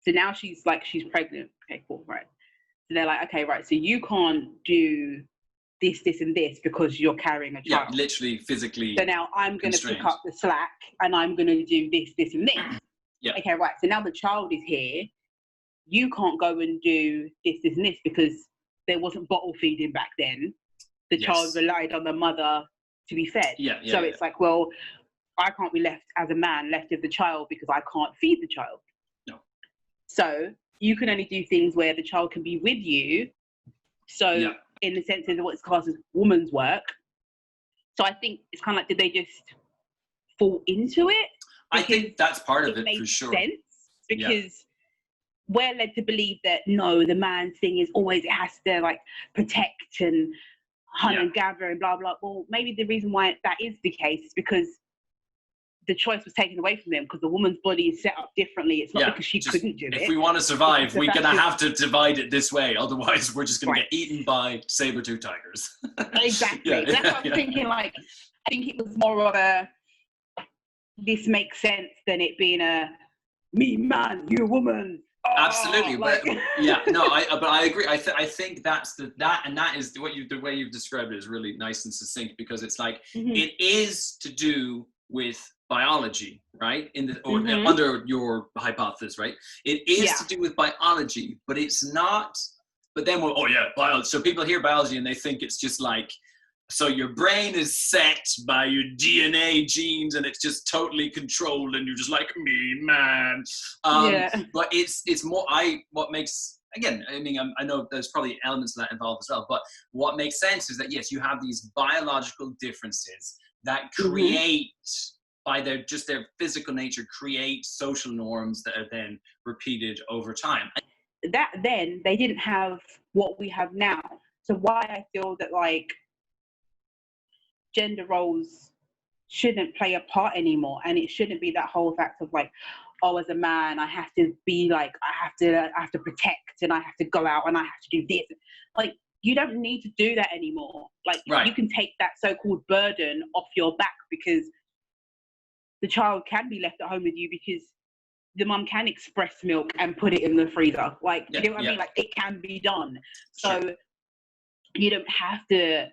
C: so now she's pregnant. Okay, cool, right? So they're like, okay, right, so you can't do this and this because you're carrying a child.
B: Yeah, literally physically.
C: So now I'm going to pick up the slack and I'm going to do this and this.
B: Yeah.
C: Okay, right, so now the child is here. You can't go and do this and this because there wasn't bottle feeding back then. The child relied on the mother to be fed. So it's like, well, I can't be left as a man left with the child because I can't feed the child.
B: No.
C: So you can only do things where the child can be with you. So in the sense of what's classed as woman's work. So I think it's kind of like, did they just fall into it?
B: I think that's part of it for sure.
C: Sense because we're led to believe that no, the man's thing is always, it has to like protect and hunt and gather and blah blah. Well, maybe the reason why that is the case is because the choice was taken away from them, because the woman's body is set up differently. It's not because she couldn't do it.
B: If we want to survive, we're going to have to divide it this way. Otherwise, we're just going to get eaten by saber-tooth tigers.
C: Exactly. That's what I'm thinking. Like, I think it was more of a, this makes sense than it being a, me man, you woman. Oh,
B: absolutely.
C: like...
B: But I agree. I think that's that is the way you've described it is really nice and succinct, because it's like, it is to do with biology, right? Under your hypothesis, right? It is to do with biology, but it's not But then, oh yeah, biology. So people hear biology and they think it's just like, so your brain is set by your DNA genes and it's just totally controlled and you're just like me, man. But it's more, what makes, again, I mean, I know there's probably elements of that involved as well, but what makes sense is that, yes, you have these biological differences that create, by their physical nature, create social norms that are then repeated over time.
C: That then, they didn't have what we have now. So why I feel that, like, gender roles shouldn't play a part anymore, and it shouldn't be that whole fact of like, oh, as a man I have to be like, I have to protect and I have to go out and I have to do this. Like, you don't need to do that anymore. Like, you can take that so-called burden off your back, because the child can be left at home with you, because the mum can express milk and put it in the freezer. Like, you know what I mean? Like, it can be done. So you don't have to,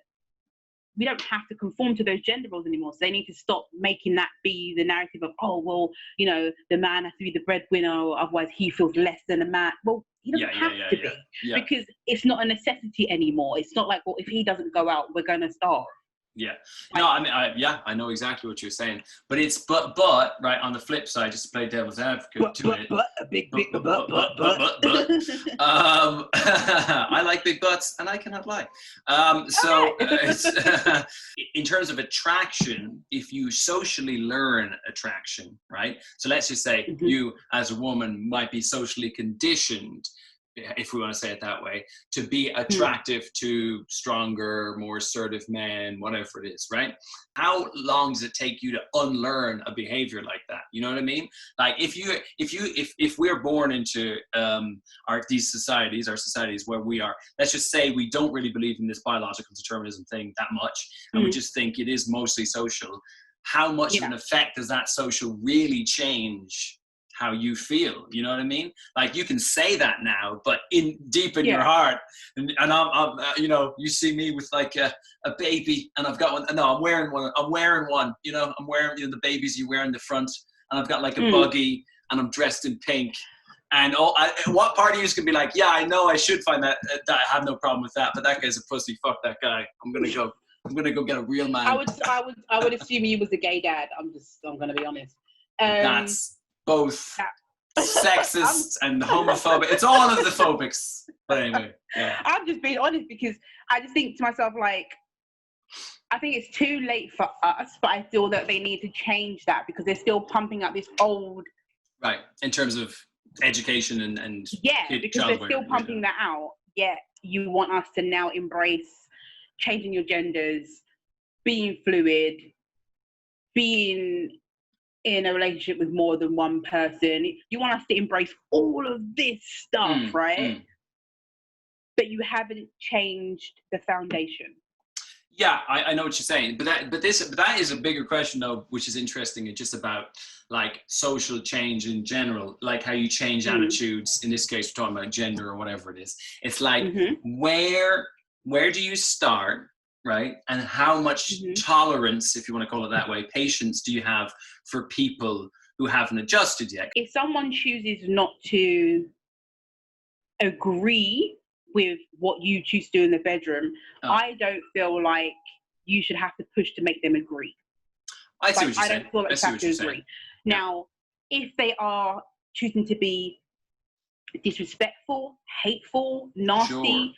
C: we don't have to conform to those gender roles anymore. So they need to stop making that be the narrative of, oh, well, you know, the man has to be the breadwinner, or otherwise he feels less than a man. Well, he doesn't have to be, because it's not a necessity anymore. It's not like, well, if he doesn't go out, we're going to starve.
B: Yeah. No, I mean, I know exactly what you're saying, but it's, but, right, on the flip side, just to play devil's advocate to it. I like big butts and I cannot lie. So it's, in terms of attraction, if you socially learn attraction, right? So let's just say you as a woman might be socially conditioned, if we want to say it that way, to be attractive to stronger, more assertive men, whatever it is, right? How long does it take you to unlearn a behavior like that? You know what I mean? Like, if we're born into our societies where we are, let's just say we don't really believe in this biological determinism thing that much, and we just think it is mostly social. How much of an effect does that social really change how you feel? You know what I mean? Like, you can say that now, but deep in your heart, and I'm you know, you see me with like a baby, and I've got one. No, I'm wearing one. You know, I'm wearing, you know, the babies you wear in the front, and I've got like a buggy, and I'm dressed in pink. And what part of you is gonna be like, yeah, I know I should find that I have no problem with that, but that guy's a pussy. Fuck that guy. I'm gonna go get a real man.
C: I would assume you was a gay dad. I'm gonna be honest.
B: That's both sexist and homophobic. It's all of the phobics. But anyway,
C: I'm just being honest, because I just think to myself, like, I think it's too late for us, but I feel that they need to change that, because they're still pumping up this old.
B: Right, in terms of education and
C: because they're still pumping that out. Yet you want us to now embrace changing your genders, being fluid, being in a relationship with more than one person. You want us to embrace all of this stuff, right? But you haven't changed the foundation.
B: Yeah, I know what you're saying, but that is a bigger question though, which is interesting. It's just about like social change in general, like how you change attitudes. In this case, we're talking about gender or whatever it is. It's like where do you start? Right? And how much tolerance, if you want to call it that way, patience do you have for people who haven't adjusted yet?
C: If someone chooses not to agree with what you choose to do in the bedroom, I don't feel like you should have to push to make them agree.
B: I see what you're saying.
C: I don't feel like you have to agree. Now, if they are choosing to be disrespectful, hateful, nasty,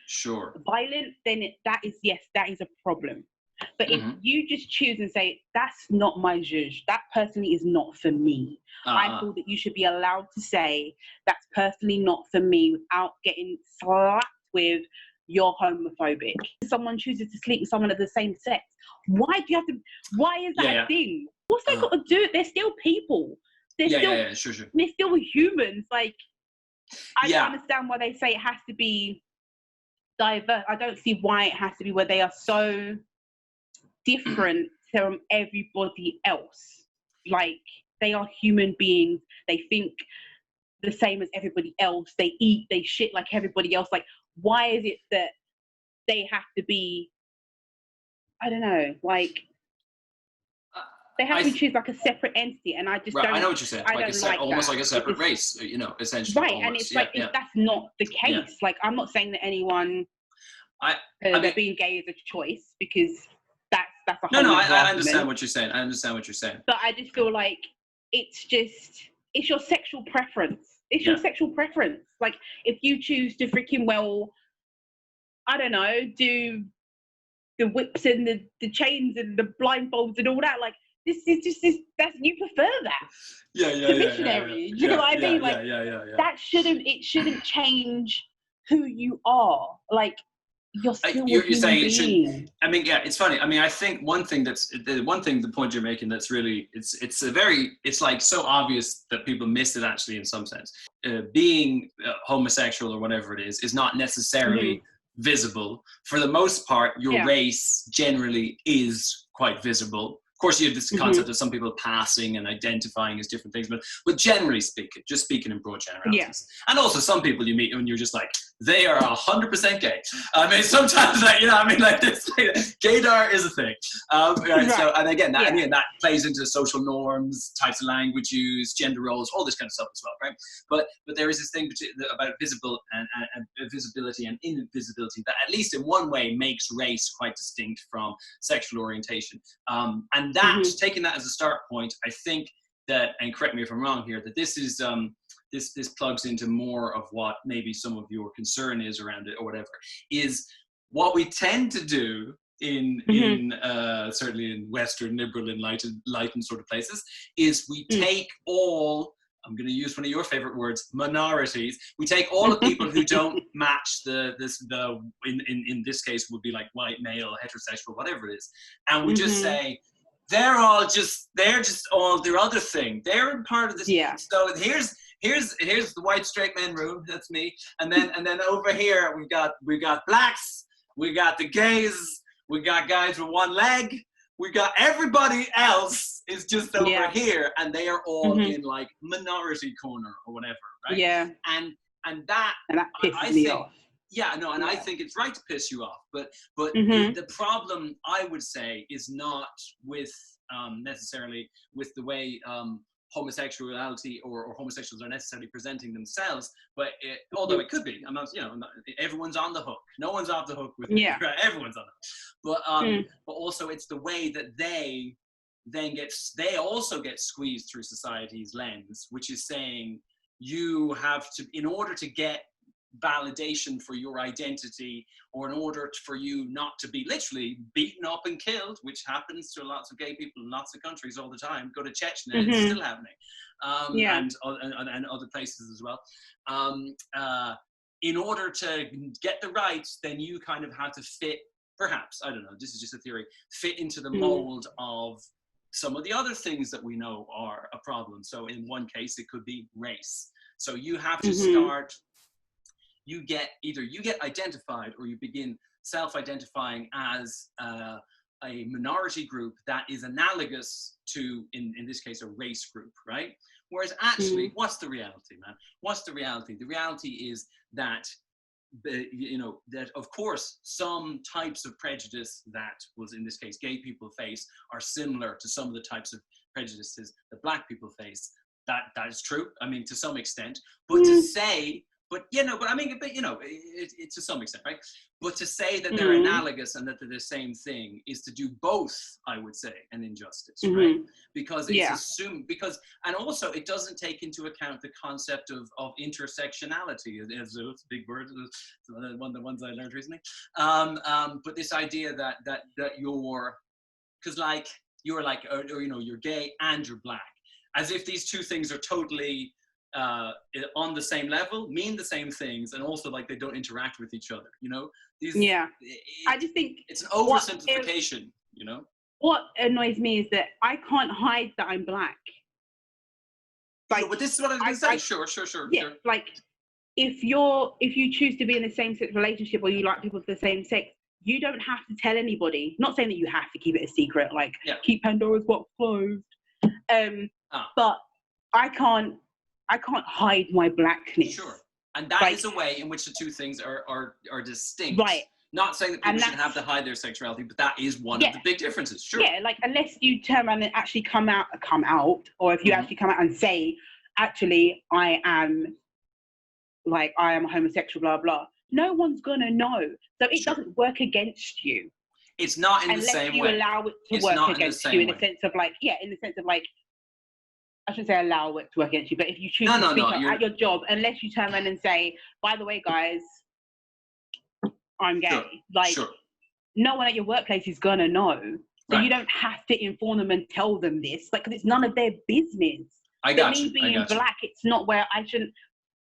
C: violent, then that is a problem. But if you just choose and say, that's not my zhuzh, that personally is not for me, I feel that you should be allowed to say, that's personally not for me, without getting slapped with, you're homophobic. If someone chooses to sleep with someone of the same sex, why is that a thing? What's that got to do? They're still people. They're still humans. Like, I don't understand why they say it has to be diverse. I don't see why it has to be where they are so different from everybody else. Like, they are human beings. They think the same as everybody else. They eat, they shit like everybody else. Like, why is it that they have to be, I don't know, like, they have to choose like a separate entity, and I just
B: right,
C: don't.
B: I know what you're saying.
C: I
B: Like
C: don't like
B: almost
C: that.
B: like a separate race, essentially.
C: Right,
B: almost.
C: and it's like that's not the case. Like, I'm not saying that anyone that being gay is a choice, because that's a whole
B: no.
C: other
B: I
C: argument.
B: understand what you're saying. I understand what you're saying.
C: But I just feel like it's your sexual preference. It's your sexual preference. Like, if you choose to freaking I don't know, do the whips and the chains and the blindfolds and all that, like, this is just that's, you prefer that. To missionary. You know what I mean? Like, that shouldn't change who you are. Like, you're still
B: you're
C: a
B: saying
C: human being.
B: I mean, yeah, it's funny. I mean, I think the point you're making that's really, it's like so obvious that people miss it actually in some sense. Being homosexual or whatever it is not necessarily visible. For the most part, your race generally is quite visible. Of course, you have this concept of some people passing and identifying as different things, but generally speaking, just speaking in broad generalities. And also some people you meet and you're just like, they are 100% gay. I mean, sometimes, like, this gaydar is a thing. Right. So, and again, that plays into social norms, types of language use, gender roles, all this kind of stuff as well, right? But there is this thing about visible and visibility and invisibility that, at least in one way, makes race quite distinct from sexual orientation. And that, taking that as a start point, I think that, and correct me if I'm wrong here, that this is this plugs into more of what maybe some of your concern is around it or whatever, is what we tend to do in certainly in Western liberal enlightened sort of places, is we take all, I'm going to use one of your favorite words, minorities. We take all the people who don't match in this case would be like white, male, heterosexual, whatever it is, and we just say, they're just all their other thing. They're part of this. Yeah. So here's the white straight men room. That's me. And then over here we've got blacks. We got the gays. We got guys with one leg. We got everybody else is just over here, and they are all in like minority corner or whatever, right? Yeah. And that pisses me off. Yeah, no, and I think it's right to piss you off, but the problem, I would say, is not with necessarily with the way homosexuality or homosexuals are necessarily presenting themselves, but although it could be, I'm not, everyone's on the hook. No one's off the hook with me, right? Everyone's on the hook. But also it's the way that they also get squeezed through society's lens, which is saying you have to, in order to get validation for your identity, or in order for you not to be literally beaten up and killed, which happens to lots of gay people in lots of countries all the time. Go to Chechnya, it's still happening, and other places as well. In order to get the rights, then you kind of have to fit, perhaps, I don't know, this is just a theory, fit into the mold of some of the other things that we know are a problem. So in one case, it could be race. So you have to start, you get identified, or you begin self-identifying as a minority group that is analogous to, in this case, a race group, right? Whereas actually, what's the reality, man? What's the reality? The reality is that, that of course, some types of prejudice that was, in this case, gay people face are similar to some of the types of prejudices that black people face. That is true. I mean, to some extent, but to say, it's to some extent, right? But to say that they're analogous and that they're the same thing is to do both, I would say, an injustice, right? Because it's assumed, and also it doesn't take into account the concept of intersectionality, as a big word, one of the ones I learned recently. But this idea that you're, because like, you're like, or you're gay and you're black, as if these two things are totally on the same level, mean the same things, and also like they don't interact with each other, I just think it's an oversimplification. What annoys me is that I can't hide that I'm black. Like, but this is what I was going to say. Sure. Yeah, like if you choose to be in the same sex relationship, or you like people of the same sex, you don't have to tell anybody. Not saying that you have to keep it a secret, like keep Pandora's box closed. But I can't hide my blackness. Sure. And that is a way in which the two things are distinct. Right. Not saying that people
C: And
B: should have to hide their sexuality, but that is one of the big differences. Sure.
C: Yeah, like unless you turn around and actually come out, or if you actually come out and say, actually, I am a homosexual, blah, blah. No one's going to know. So it doesn't work against you.
B: It's not in the same way.
C: Unless you allow it to work against you in the sense of like, I shouldn't say allow it to work against you, but if you choose to speak up at your job, unless you turn around and say, by the way, guys, I'm gay. No one at your workplace is going to know. So you don't have to inform them and tell them this, like, because it's none of their business.
B: I got you.
C: Me being black, it's not where I shouldn't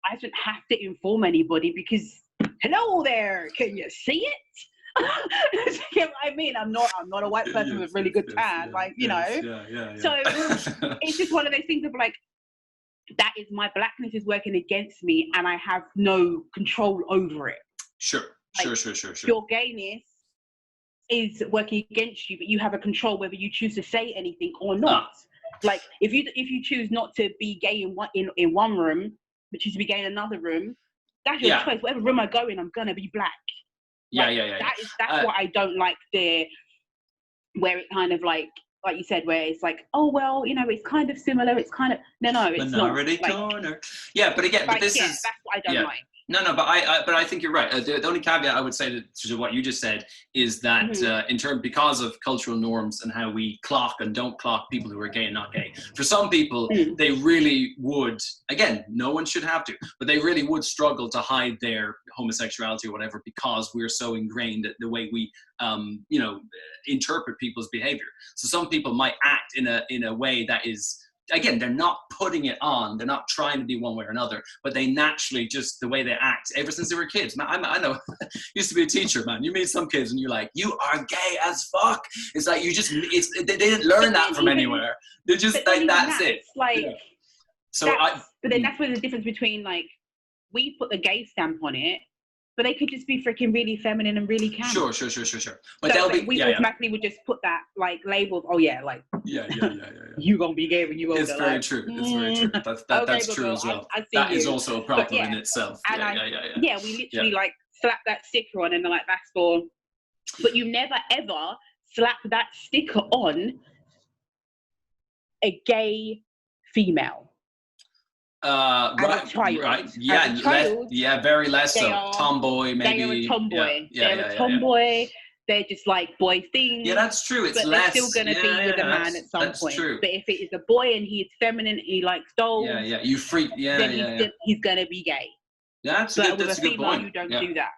C: have to inform anybody because, hello there, can you see it? You know what I mean? I'm not a white person with really good tan, So it's just one of those things of like, that is my blackness is working against me, and I have no control over it. Sure. Your gayness is working against you, but you have a control whether you choose to say anything or not. Like if you choose not to be gay in one room, but choose to be gay in another room, that's your choice. Whatever room I go in, I'm gonna be black. That's what I don't like where it kind of like you said, where it's like, oh well, it's kind of similar. It's kind of no, it's
B: minority
C: not.
B: corner. Yeah, but again, but this is
C: that's what I don't like.
B: No, but I think you're right. The only caveat I would say to what you just said is that because of cultural norms and how we clock and don't clock people who are gay and not gay, for some people, they really would, again, no one should have to, but they really would struggle to hide their homosexuality or whatever because we're so ingrained at the way we, interpret people's behavior. So some people might act in a way that is, again, they're not putting it on. They're not trying to be one way or another, but they naturally just the way they act ever since they were kids. Man, I know, used to be a teacher, man. You meet some kids and you're like, you are gay as fuck. It's like they didn't learn that from anywhere. They're just like, that's it.
C: Like, so but then that's where the difference between like, we put the gay stamp on it, but they could just be freaking really feminine and really camp.
B: Sure. But
C: so we automatically would just put that like labels. Oh yeah, like you gonna be gay when you older.
B: It's very true. It's very true. That's true as well. That is also a problem in itself.
C: And we literally like slap that sticker on, and they're like, that's for. But you never ever slap that sticker on a gay female.
B: Right. Yeah, very less so. Tomboy, maybe.
C: They are a tomboy. They're a tomboy. They're just like boy things.
B: Yeah, that's true. It's
C: but
B: less.
C: They're still going to be with a man at some point. True. But if it is a boy and he's feminine, he likes dolls.
B: You freak.
C: Then he's going to be gay.
B: That's
C: but with
B: that's
C: a
B: a good
C: female,
B: point.
C: you don't do that.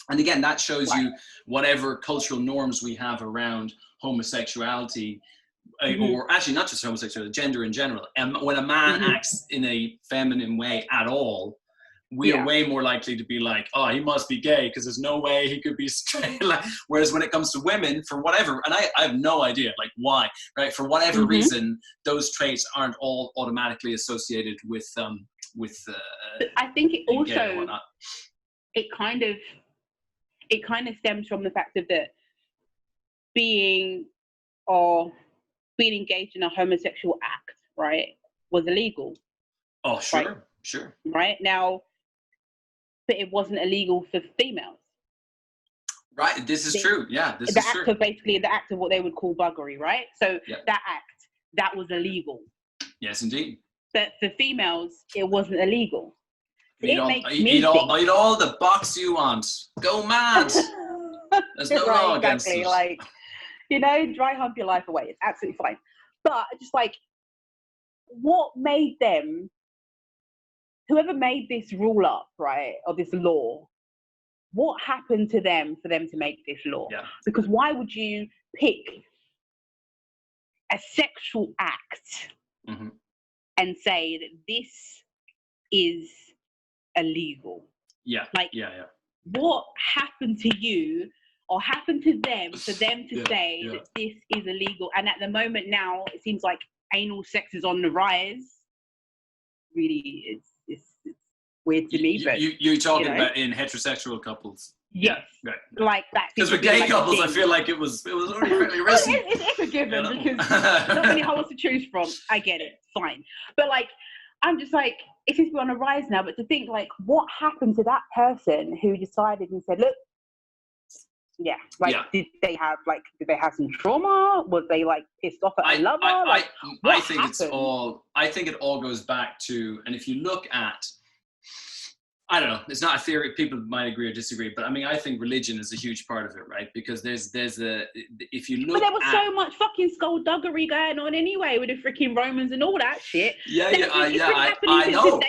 B: And again, that shows you whatever cultural norms we have around homosexuality. Or actually not just homosexuality, gender in general. And when a man acts in a feminine way at all, we are way more likely to be like, oh, he must be gay because there's no way he could be straight. Whereas when it comes to women, for whatever, and I have no idea like why, right? For whatever reason, those traits aren't all automatically associated with.
C: I think it also it kind of stems from the fact of that being engaged in a homosexual act, right, was illegal.
B: Oh, sure,
C: right?
B: Sure.
C: Right now, but it wasn't illegal for females.
B: Right, this is true. Yeah, this is true.
C: The act of what they would call buggery, right? So that act, that was illegal.
B: Yes, indeed.
C: But for females, it wasn't illegal. So
B: eat all the box you want. Go mad. There's no law against it.
C: Like, dry hump your life away. It's absolutely fine. But just like, what made them, whoever made this rule up, right, or this law, what happened to them for them to make this law?
B: Yeah.
C: Because why would you pick a sexual act and say that this is illegal?
B: Yeah.
C: What happened to you or happened to them for them to say that this is illegal? And at the moment now, it seems like anal sex is on the rise. Really, it's weird to me. But
B: you're talking about in heterosexual couples.
C: Yes,
B: right.
C: Like that.
B: Because with gay couples, I feel like it was only fairly recent.
C: It's a given because not many holes to choose from. I get it, fine. But like, I'm just like, it seems to be on the rise now. But to think like, what happened to that person who decided and said, look, Yeah, like did they have some trauma? Was they like pissed off at a lover?
B: I think
C: happened?
B: I think it all goes back to, and if you look at, I don't know, it's not a theory, people might agree or disagree, but I mean, I think religion is a huge part of it, right? Because if you look,
C: but there was so much fucking skullduggery going on anyway with the freaking Romans and all that shit.
B: I know.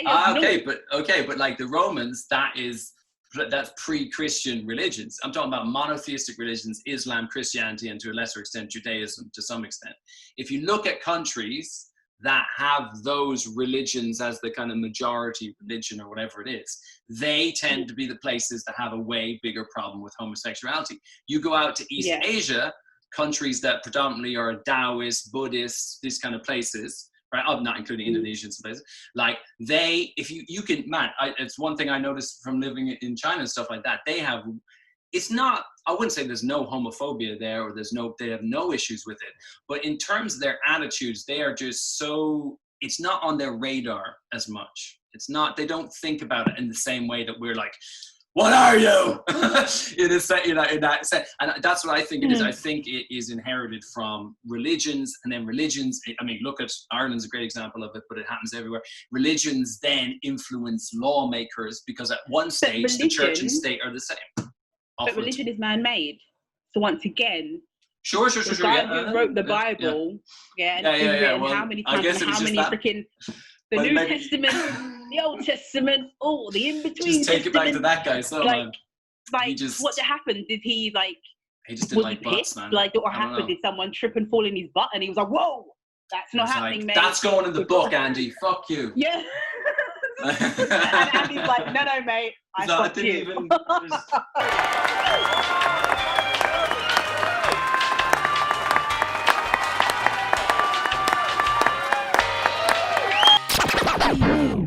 B: But like the Romans, that's pre-Christian religions. I'm talking about monotheistic religions, Islam, Christianity, and to a lesser extent, Judaism to some extent. If you look at countries that have those religions as the kind of majority religion or whatever it is, they tend to be the places that have a way bigger problem with homosexuality. You go out to East Asia, countries that predominantly are Taoist, Buddhist, these kind of places, right? I'm not including Indonesians places. Like if you can, it's one thing I noticed from living in China and stuff like that. They have, it's not, I wouldn't say there's no homophobia there or they have no issues with it. But in terms of their attitudes, they are just so, it's not on their radar as much. It's not, they don't think about it in the same way that we're like, what are you? in that sense. And that's what I think it is. I think it is inherited from religions, and then religions, I mean, look at Ireland's a great example of it, but it happens everywhere. Religions then influence lawmakers because at one stage, the church and state are the same.
C: But religion is man-made. So once again,
B: Sure.
C: The guy who wrote the Bible,
B: Well,
C: how many times and how many freaking the New Testament, the Old Testament, the in-between.
B: Just take it back to that guy. So
C: what happened? Did he
B: just didn't like butts, man.
C: Like what happened? Did someone trip and fall in his butt? And he was like, "Whoa, that's not happening, mate.
B: That's going in the book, Andy. Fuck you."
C: Yeah. And Andy's like, "No, mate. I fucked you."